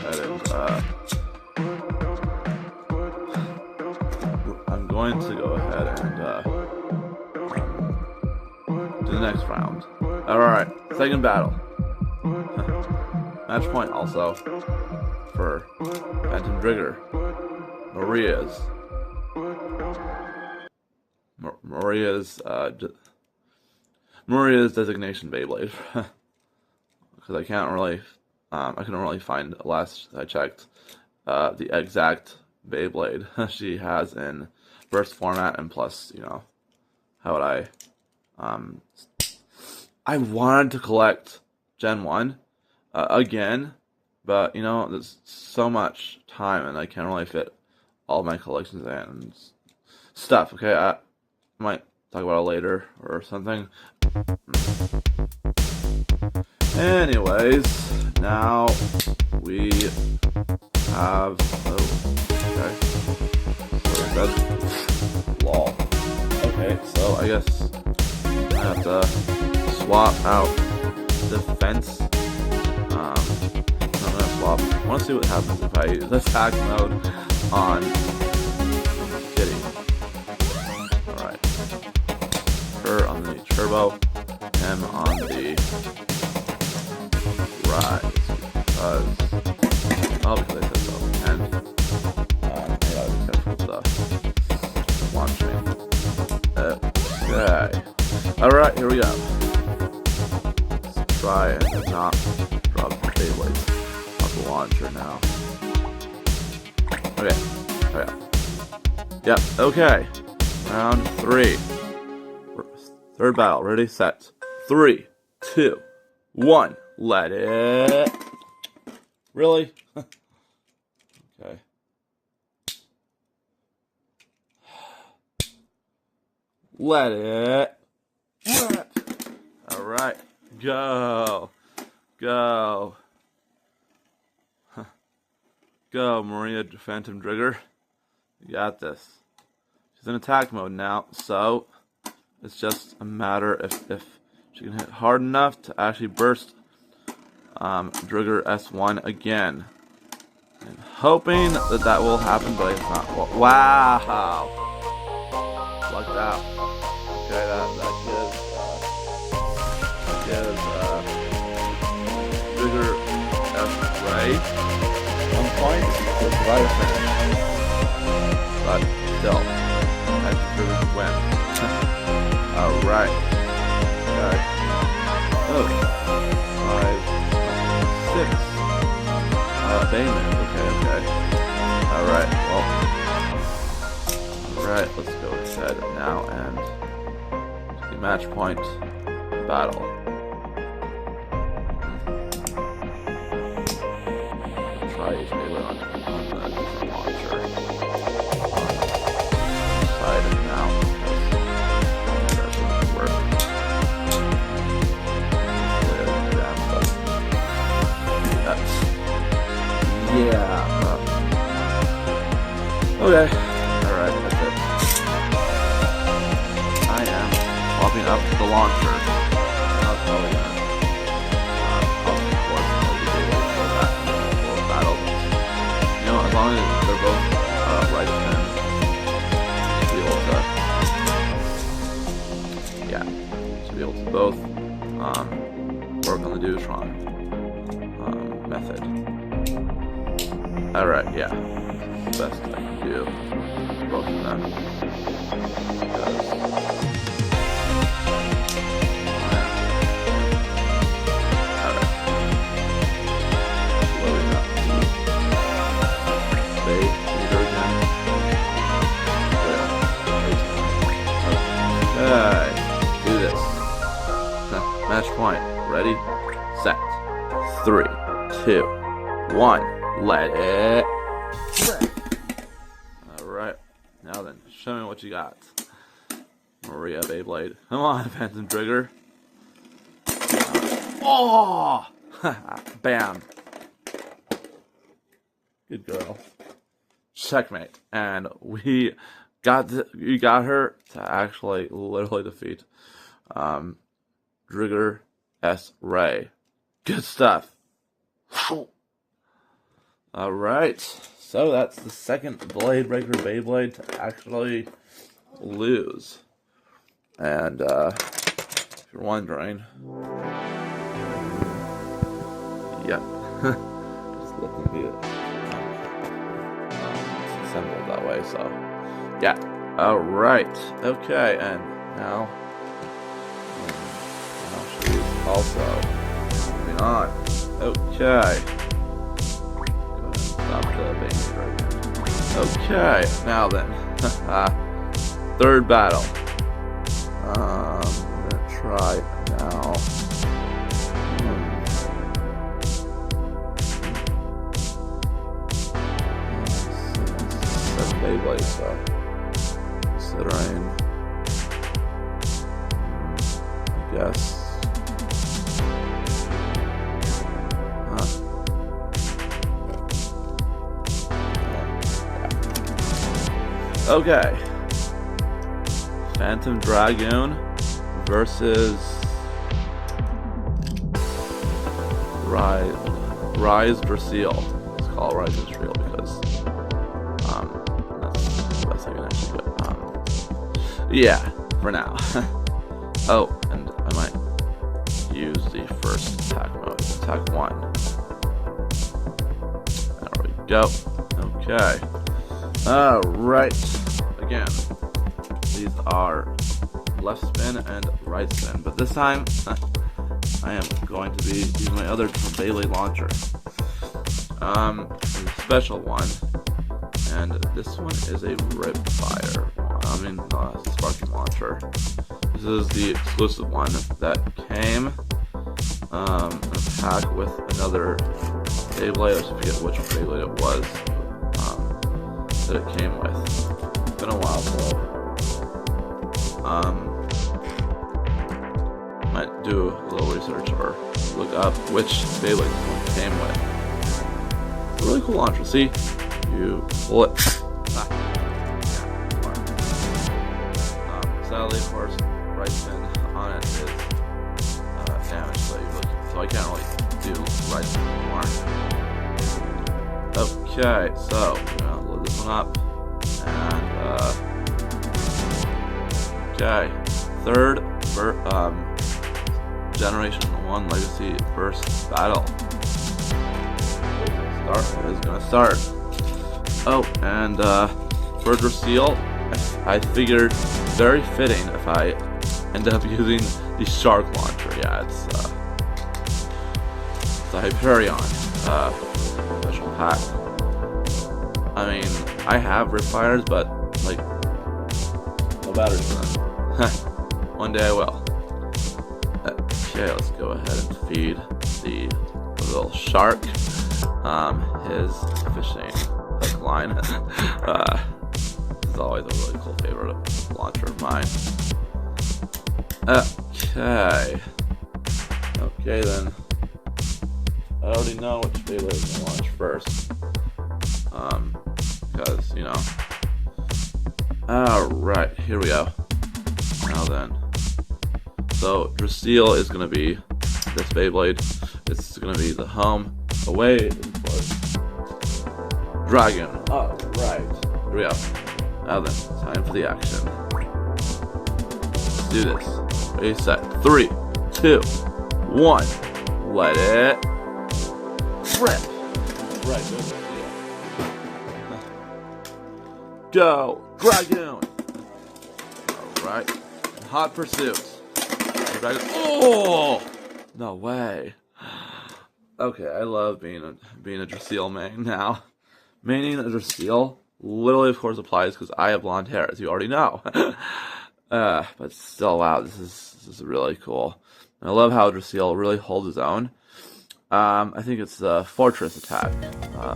ahead and, I'm going to go ahead and, do the next round. Alright, second battle. Match point also for Phantom Trigger. Maria's designation Beyblade. Because I couldn't really find, last I checked, the exact Beyblade she has in burst format, and plus, you know, how would I wanted to collect Gen 1 again, but you know, there's so much time and I can't really fit all my collections in and stuff. Okay, I might talk about it later or something. Anyways, now we have okay. So that's lol. Okay, so I guess I have to swap out the fence. I'm gonna swap. I want to see what happens if I use attack mode on Kitty. Alright. Her on the turbo, him on the rise. Because I said so. And I gotta be careful with the launching. Okay. Alright, here we go. Let's try and not drop the Beyblades off the launcher now. Okay. Yep, okay. Round 3. Third battle. Ready, set. 3, 2, 1. Let it. Really? Okay. Let it. Alright. Go. Go. Go, Maria Phantom Trigger. You got this. She's in attack mode now, so it's just a matter if she can hit hard enough to actually burst Trigger S1 again. I'm hoping that will happen, but it's not. Wow! Lucked out. Okay, that gives Trigger S right 1 point to survive a finish. But still, that's Trigger to win. Alright. Okay. Oh. 5, 6. Bayman. Okay. Alright, well. Alright, let's go ahead now and the match point battle. Try using it on a different launcher. Side and now. That doesn't work. Okay. Alright, that's it. I am swapping up the launcher. Now it's probably gonna cost me force maybe be able to go back for a battle. You know, as long as they're both right spin, should be able to, yeah, should be able to both work on the Deuteron method. Alright, yeah. Best I can do. Both of them. Because alright. Loading up the leader again. Okay. Do this. Match point. Ready? Set. 3, 2, 1. Let it rip. Alright. Now then, show me what you got. Maria Beyblade. Come on, Phantom Trigger. Oh! Bam. Good girl. Checkmate. And we got her to actually literally defeat Trigger S. Ray. Good stuff. Alright, so that's the second Blade Breaker Beyblade to actually lose. And if you're wondering, yeah, just let them be assembled that way. So, yeah, alright, okay, and now she's also moving on. Okay. Stop the Beyblade right now. Okay, now then. Third battle. I'm gonna try now. 7 Beyblades, so considering, I guess. Okay. Phantom Dragoon versus Rise Drasil. Let's call it Rise Drasil because that's the best I can actually get. Yeah, for now. Oh, and I might use the first attack mode. Attack 1. There we go. Okay. Alright. Again, these are left spin and right spin, but this time I am going to be using my other Beyblade launcher. A special one, and this one is a Ripfire. Sparking launcher. This is the exclusive one that came in a pack with another Beyblade. I forget which Beyblade it was that it came with. It's been a while, so might do a little research or look up which Beyblade this one came with. It's a really cool launcher. See, you pull it. Sadly, of course, right spin on it is damaged, so I can't really do right spin anymore. Okay, so I'm gonna load this one up, and okay, third Generation 1 Legacy Burst battle. It is gonna start. Oh, and for Drasil, I figured very fitting if I end up using the Shark launcher. Yeah, it's the Hyperion special pack. I mean, I have Ripfires, but like, no batteries for them. One day I will. Okay, let's go ahead and feed the little shark his fishing hook line. This is always a really cool favorite launcher of mine. Okay then. I already know which Beyblade is going to launch first. Because, you know, Alright, here we go. Now then. So, Dracil is going to be this Beyblade. It's going to be the home away for Dragon. Alright, here we go. Now then, time for the action. Let's do this. Ready, set. 3, 2, 1. Let it rip. Right, go, Dragon. Alright. Hot pursuit. Dragon. Oh! No way. Okay, I love being a Dracil main now. Maining a Dracil literally, of course, applies because I have blonde hair, as you already know. But still, wow, this is really cool. And I love how Dracil really holds his own. I think it's the Fortress attack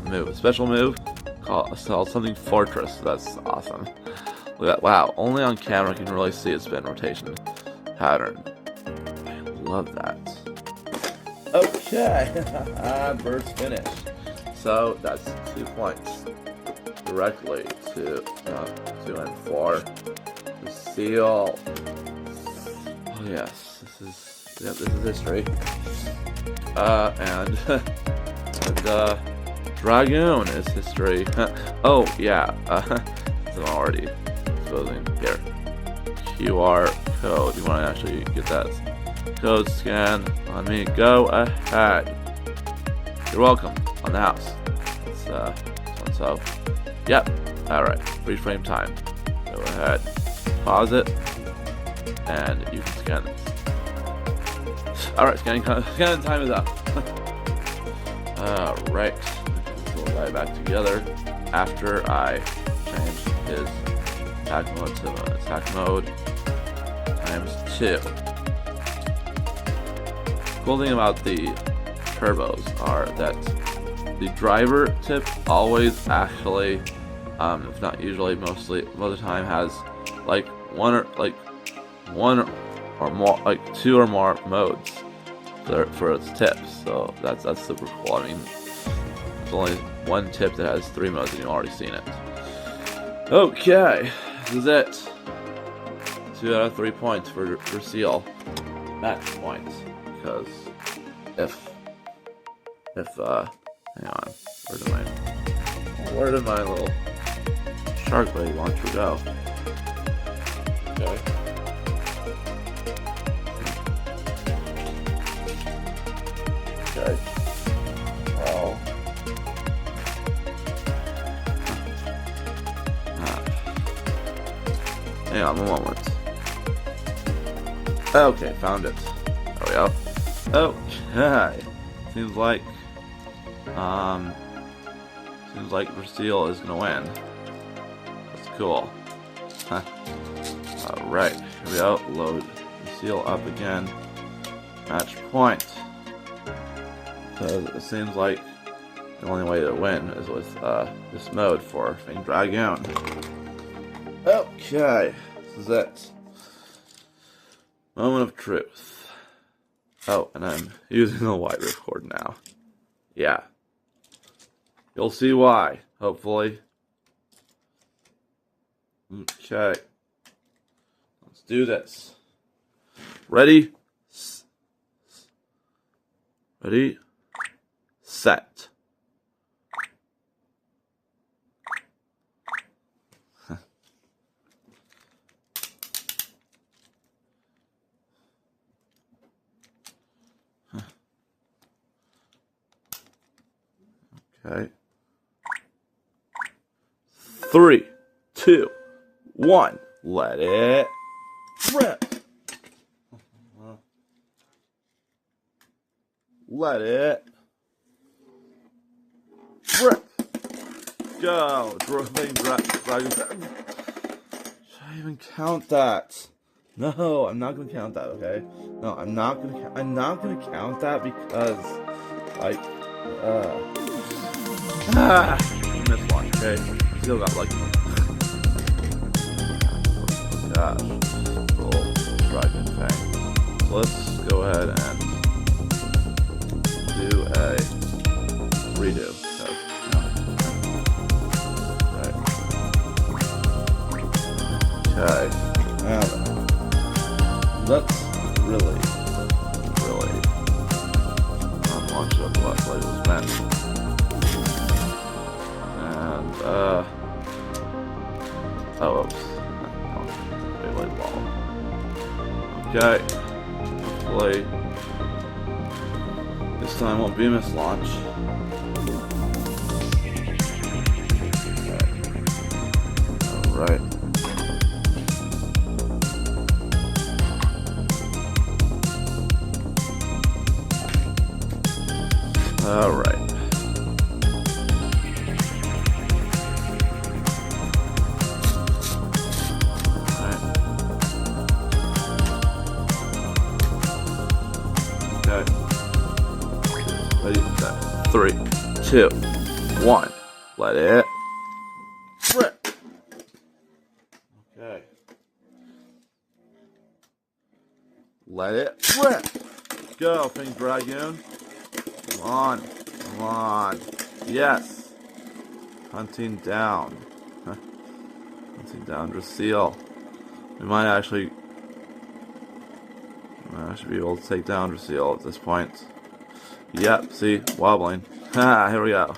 move, special move called something Fortress. That's awesome. Look at that! Wow, only on camera can really see its spin rotation pattern. I love that. Okay, burst finish. So that's 2 points directly to 2 and 4. Dracil. Oh yes, this is history. And Dragoon is history. Oh yeah. So I'm already exposing here. QR code. You want to actually get that code scan on me? Go ahead. You're welcome. On the house. It's so. Yep. All right. Freeze frame time. Go ahead. Pause it, and you can scan this. All right. Scanning time is up. All right. We'll go back together after I change his attack mode to attack mode ×2. Cool thing about the turbos are that the driver tip always actually, if not usually, most of the time has like one or more, like 2 or more modes for its tips. So that's super cool. I mean, there's only one tip that has 3 modes, and you've already seen it. Okay, this is it. 2 out of 3 points for Dracil. Match points, because if hang on, where did my little shark blade launcher go? Okay. Okay. Well. Hang on a moment. Okay, found it. There we go. Okay. Seems like Dracil is gonna win. That's cool. Alright, here we go. Load Dracil up again. Match point. So it seems like the only way to win is with this mode for being Dragoon. Okay, this is it. Moment of truth. Oh, and I'm using a wide ripcord now. Yeah. You'll see why, hopefully. Okay. Let's do this. Ready? Ready? Set. Okay. 3, 2, 1. Let it rip. Let it rip. Go. Dragon. Should I even count that? No, I'm not gonna count that. Okay. No, I'm not gonna count that because, like, I missed one. Okay. Still got lucky. Gosh. Roll Dragon Fang. So let's go ahead and do a redo. So, no. Right. Okay. Now then. Let's really launch up what it was meant. And, oh, oops. Beyblade ball. Okay. Hopefully, this time won't be a mislaunch. Alright. Alright. Okay. Ready, set. 3, 2, 1. Let it rip. Okay. Let it rip. Go, Pink Dragoon. Come on. Come on. Yes. Hunting down. Hunting down Drasil. We might actually be able to take down Drasil at this point. Yep, see? Wobbling. Ha, here we go.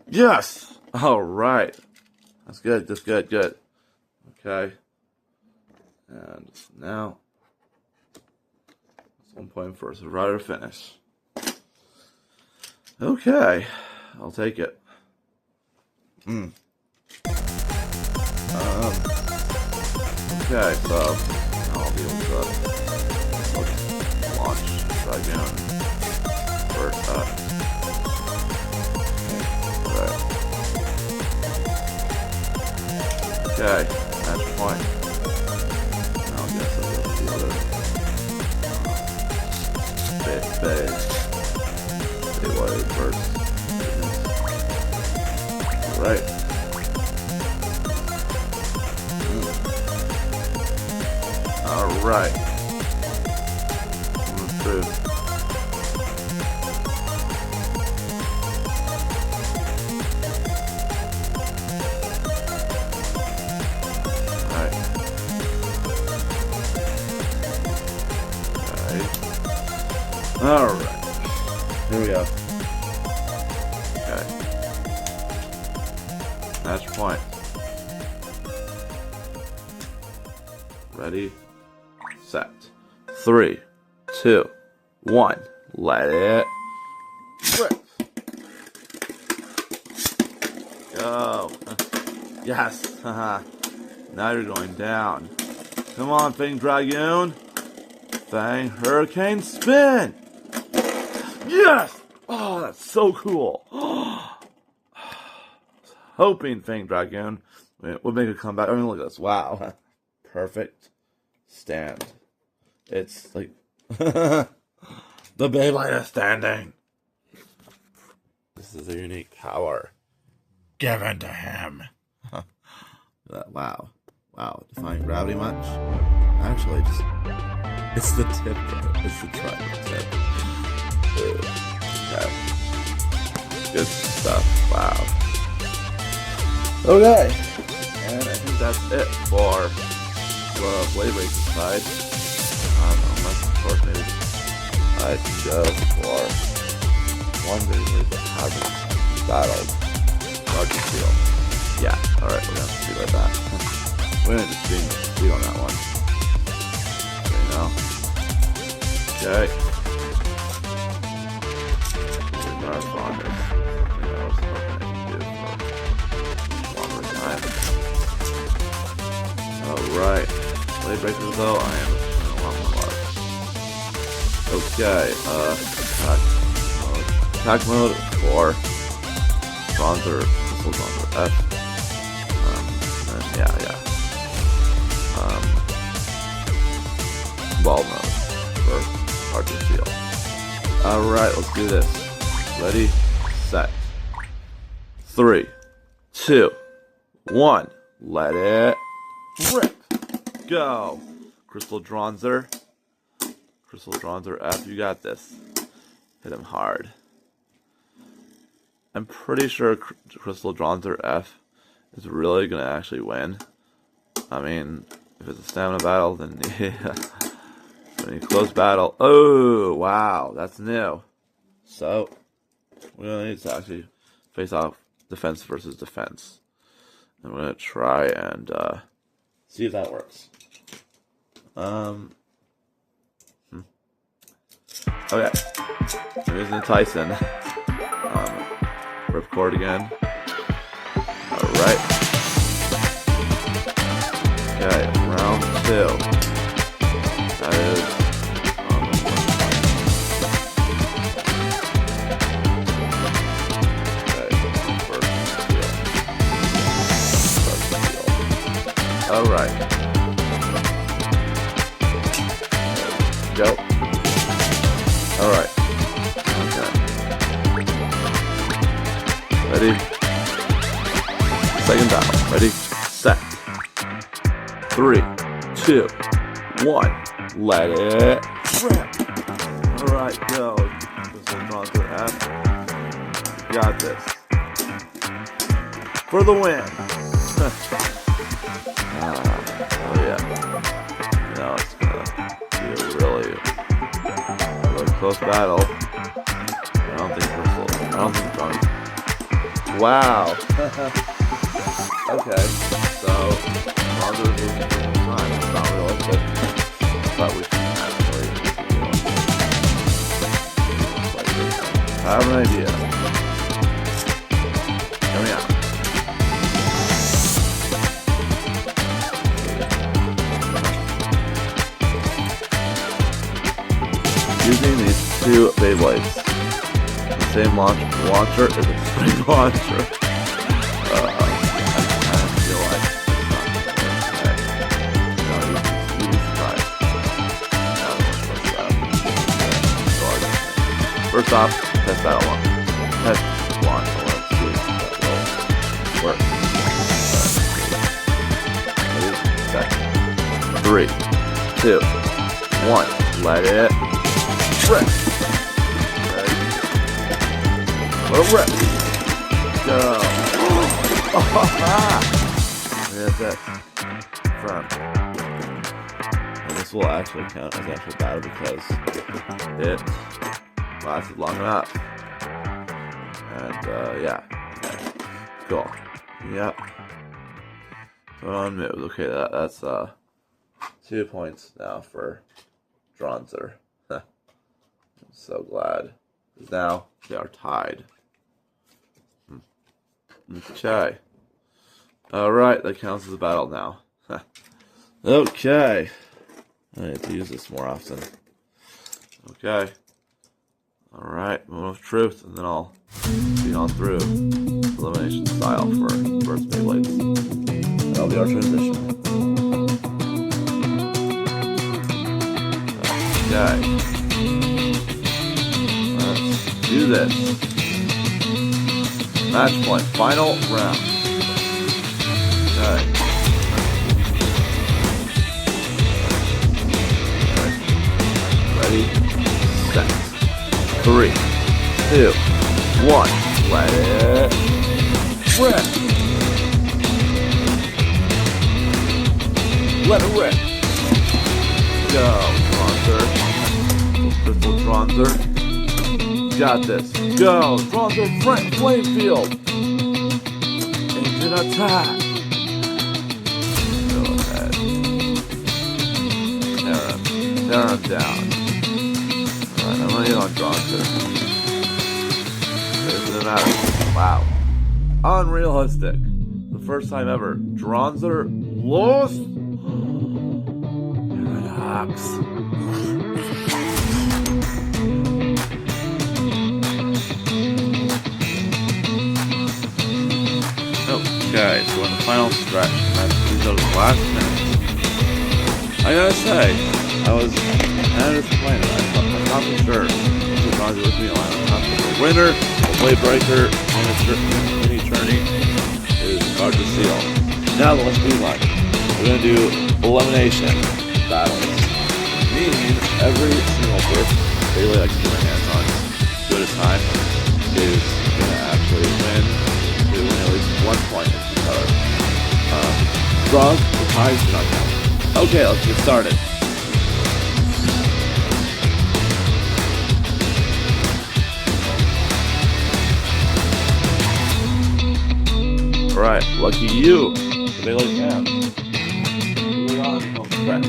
Yes! Alright. That's good, that's good, good. Okay. And now, it's 1 point for a survivor finish. Okay. I'll take it. Okay, so I'll be able to launch Dragoon first up. Right. Okay, match point. Now I guess I'll go to the other Beyblade Burst. Right. Alright. Move through. Alright. Alright. Here we go. Okay. Match point. Ready? Set. 3, 2, 1. Let it rip. Go. Yes. Now you're going down. Come on, Fang Dragoon. Fang Hurricane Spin. Yes. Oh, that's so cool. Hoping Fang Dragoon would make a comeback. I mean, look at this. Wow. Perfect stand. It's like the Beyblade is standing. This is a unique power given to him. Wow. Wow. Defying gravity much? Actually, just it's the tip. It's the triangle tip. Okay. Good stuff. Wow. Okay. And I think that's it for the Blade Racer side. Unless, of course, maybe I can go for one Beyblade that hasn't battled Larger Steel. Yeah, alright, we're gonna do like that. We're gonna just speed on that one. Okay, now. Okay. Here's Marathon. Something I was hoping I could do for a longer time. Alright. Blade Breakers though, I am a lot more love. Okay, attack mode for Bronzer, Missile Bronzer F. And yeah. Ball mode for Archer Steel. Alright, let's do this. Ready, set. 3, 2, 1. Let it rip. Go. Crystal Dronzer. Crystal Dronzer F, you got this. Hit him hard. I'm pretty sure Crystal Dronzer F is really going to actually win. I mean, if it's a stamina battle, then yeah. When you close battle, oh wow, that's new. So we're gonna need to actually face off defense versus defense. I'm gonna try and see if that works. Okay, I'm using Tyson. Ripcord again. Alright. Okay, round 2. That is alright. Go. Alright. Okay. Ready? Second battle. Ready? Set. 3, 2, 1. Let it rip. Alright, go. This one's on to F. Got this. For the win. Oh yeah. Now it's gonna be a really close battle. I don't think John. Wow. Okay. So Roger is losing time. It's not realistic. But we can actually I have an idea. Hear me out. Using these 2 Beyblades. The same launcher is a spring launcher. I kind of feel like it's not going to work. You'd be surprised. First off, test that one. Test launch. Let's see if that will work. Ready? Set. 3, 2, 1. Let it rip. Ready? Let it rip. Go. That's it. Front. And this will actually count as actual battle because it lasted long enough. And yeah. Okay. Cool. Yep. Put on moves. Okay, that's 2 points now for Dronzer. I'm so glad. Because now they are tied. Okay. Alright, that counts as a battle now. Okay. I need to use this more often. Okay. Alright, moment of truth, and then I'll see on through elimination style for Burst Beyblades. That'll be our transition. Okay. Let's do this. Match point, final round. Okay. Ready, set. 3, 2, 1. Let it rip. Let it rip. Go, Dronzer. Crystal Dronzer. Got this. Go, Dronzer, flame field. Engine attack. Go ahead. Tear him down. Alright, I'm gonna get on Dronzer. Doesn't matter. Wow. Unrealistic. The first time ever. Dronzer lost. Relax. Okay, so in the final stretch, these are the last minutes. I gotta say, I was kind of disappointed. I thought for sure Mr. Roger with me on the winner, Blade Breaker, mini tourney is hard to seal. Now let's move on. We're gonna do elimination battles. Meaning every single person Beyblade I can get my hands on, do at a time, is gonna actually win at least 1 point in each other. Draws or ties do not count. Okay, let's get started. Alright, lucky you. They like that. Moving on to home stretch.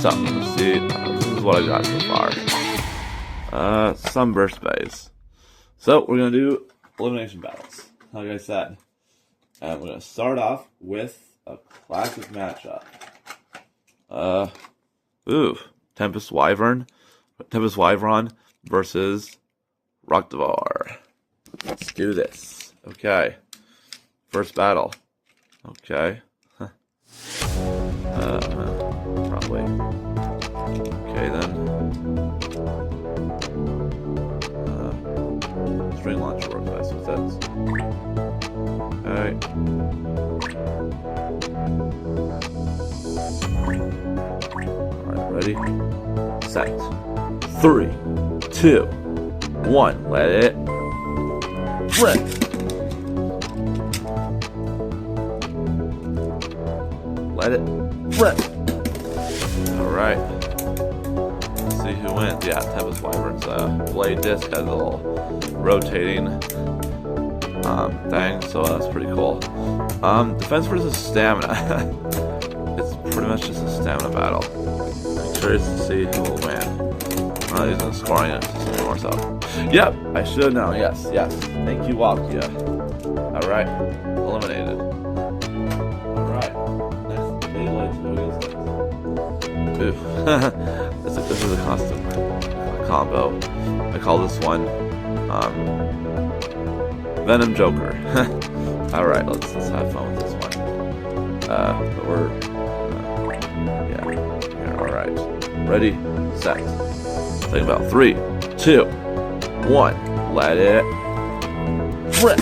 So, let's see. This is what I got so far. Some burst bays. So, we're going to do elimination battles. Like I said. And we're going to start off with a classic matchup. Tempest Wyvern versus Rockdevar. Let's do this. Okay. First battle. Okay. Probably. Okay then. String launcher works best with that. Alright. Alright, ready? Set. 3, 2, 1. Let it rip. Let it rip. Alright. Let's see who wins. Yeah, Tempest Wyvern's blade disc has a little rotating thing, so that's pretty cool. Defense versus stamina. It's pretty much just a stamina battle. I'm curious to see who will win. I'm not using the scoring system anymore, so. Yep, I should have known. Yes. Thank you, Walkia. Alright, eliminated. Alright, next Beyblade, who is this? This is a custom combo. I call this one Venom Joker. Alright, let's have fun with this one. Here, alright. Ready, set. Think about 3, 2, 1. Let it rip.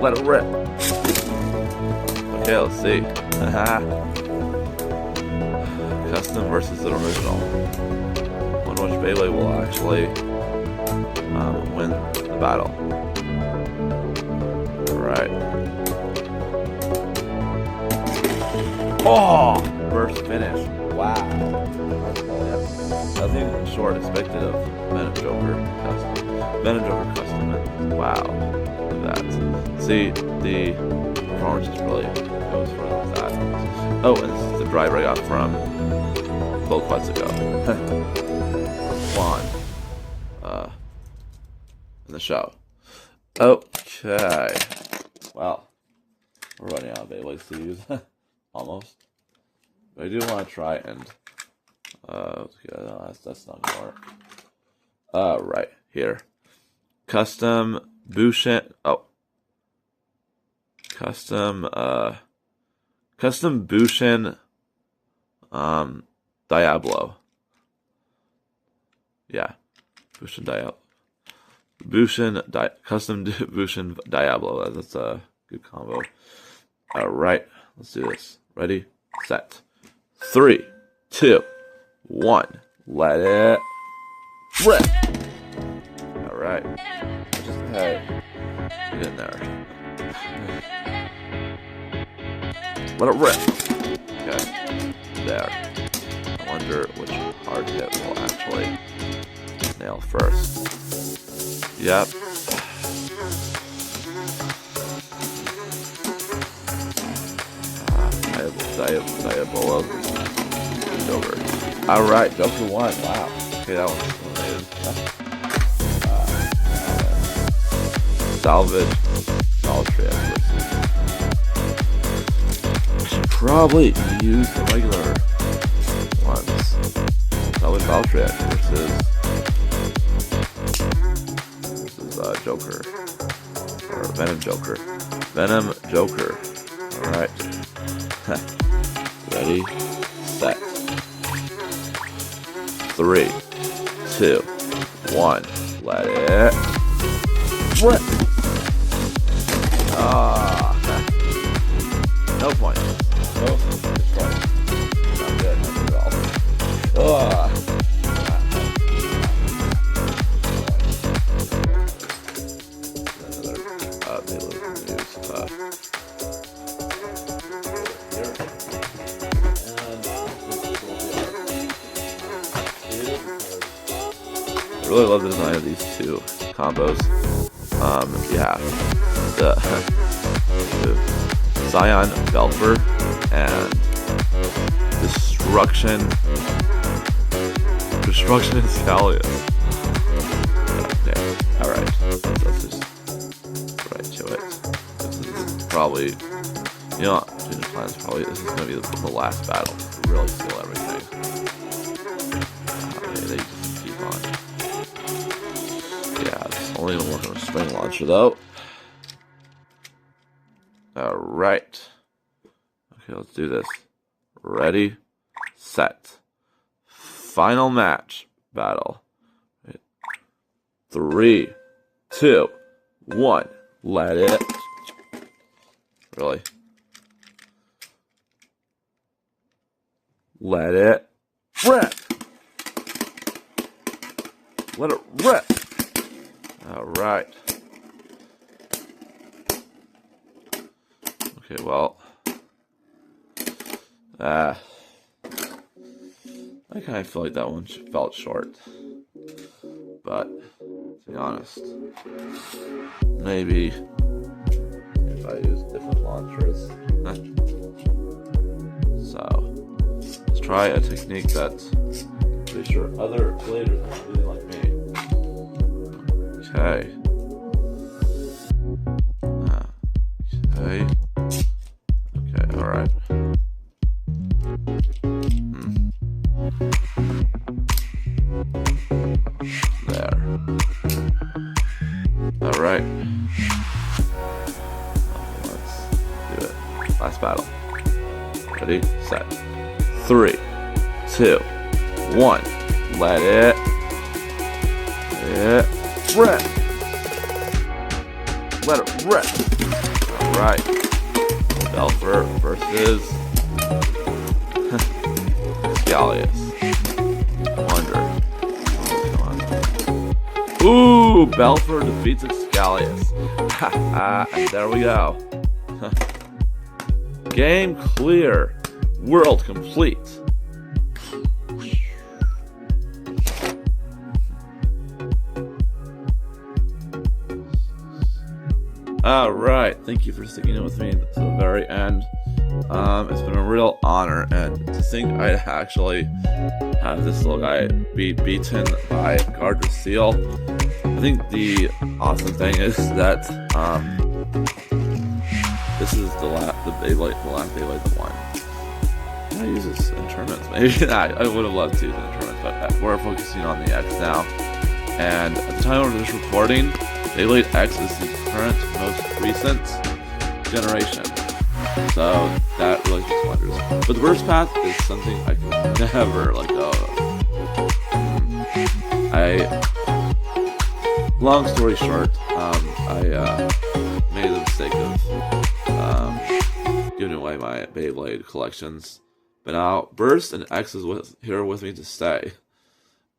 Let it rip. Okay, let's see. Custom versus the original. Wonder which Beyblade will actually win the battle. Alright. Oh! Burst finish. Wow. Nothing short expected of Venom Joker custom. Venom Joker custom. Wow. Look at that. See, the performance just really goes for that. Oh, and this is the driver I got from both quests ago. Spawn. In the show. Okay. Wow. We're running out of Beyblades to use. Almost. But I do want to try and that's not gonna work. Right here. Custom Bushin. Oh. Custom Bushin Diablo. Yeah. Custom Bushin Diablo. That's a good combo. Alright, let's do this. Ready, set. 3, 2, 1. Let it rip. Alright. Just get in there. Let it rip. Okay. There. I wonder which hard hit will actually nail first. Yep. Diabolo. Joker. Alright, Joker won. Wow. Okay, that one's eliminated. Salvage. Valtria versus. I should probably use the regular ones. Salvage Valtria versus Joker. Or Venom Joker. Venom Joker. Alright. Ready, set. 3, 2, 1. Let it rip. No point. No point. Not good. Not good at all. Another Beyblade news. really love the design of these two combos. Yeah, the Zion Belfer and Destruction and Scalius. Okay, alright, let's just right to it. This is probably, you know, this is going to be the last battle to really seal everything. They just keep on. Yeah, it's only one working with Spring Launcher though. Alright. Okay, let's do this. Ready, set. Final match battle. 3, 2, 1. Let it. Really? Let it rip. Let it rip. Alright. Okay, well. I kind of feel like that one felt short. But, to be honest, maybe if I use different launchers. So, let's try a technique that I'm pretty sure other players are really like me. Okay. Okay, alright. There. Alright. Let's do it. Last battle. Ready, set. 3, 2, 1. Let it rip. Let it rip. Alright. Belfer versus Scalius. Wonder. Ooh, Belfer defeats Scalius. And there we go. Game clear. World complete. Alright, thank you for sticking in with me to the very end. It's been a real honor, and to think I'd actually have this little guy be beaten by Gardner Seal. I think the awesome thing is that this is the last Beyblade that won. Can I use this in tournaments? Maybe not. I would have loved to use it in tournaments, but we're focusing on the X now. And at the time of this recording, Beyblade X is the current most recent generation. So that really speaks wonders. But the burst path is something I could never let go of. Long story short, I made the mistake of giving away my Beyblade collections. But now Burst and X is here with me to stay.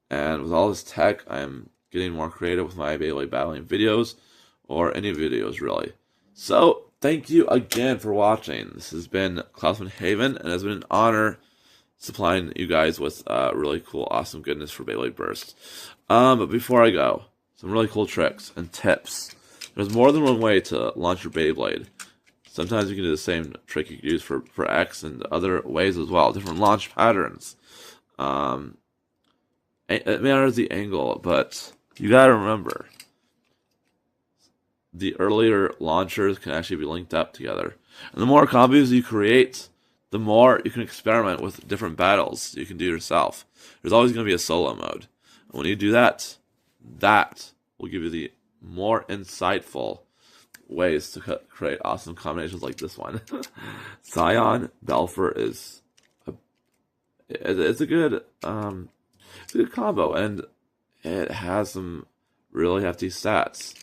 And with all this tech, I'm getting more creative with my Beyblade battling videos, or any videos really. So, thank you again for watching. This has been Klausman Haven, and it has been an honor supplying you guys with really cool, awesome goodness for Beyblade Burst. But before I go, some really cool tricks and tips. There's more than one way to launch your Beyblade. Sometimes you can do the same trick you can use for X and other ways as well. Different launch patterns. It matters the angle, but you gotta remember, the earlier launchers can actually be linked up together. And the more combos you create, the more you can experiment with different battles you can do yourself. There's always going to be a solo mode. And when you do that, that will give you the more insightful ways to create awesome combinations like this one. Zion Belfer is it's a good combo, and it has some really hefty stats.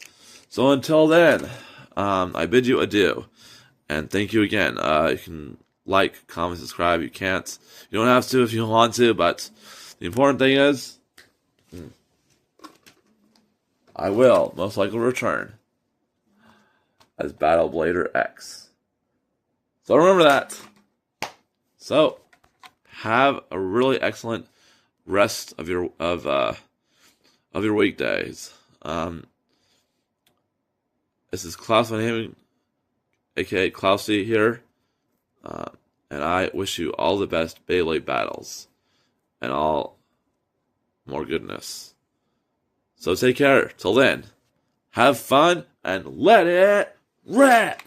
So until then, I bid you adieu, and thank you again. You can like, comment, subscribe. You can't. You don't have to if you don't want to, but the important thing is, I will most likely return as Battle Blader X. So remember that. So have a really excellent rest of of your weekdays. This is Klaus Van Hamen, aka Klausy here, and I wish you all the best Beyblade battles and all more goodness. So take care. Till then, have fun and let it rip!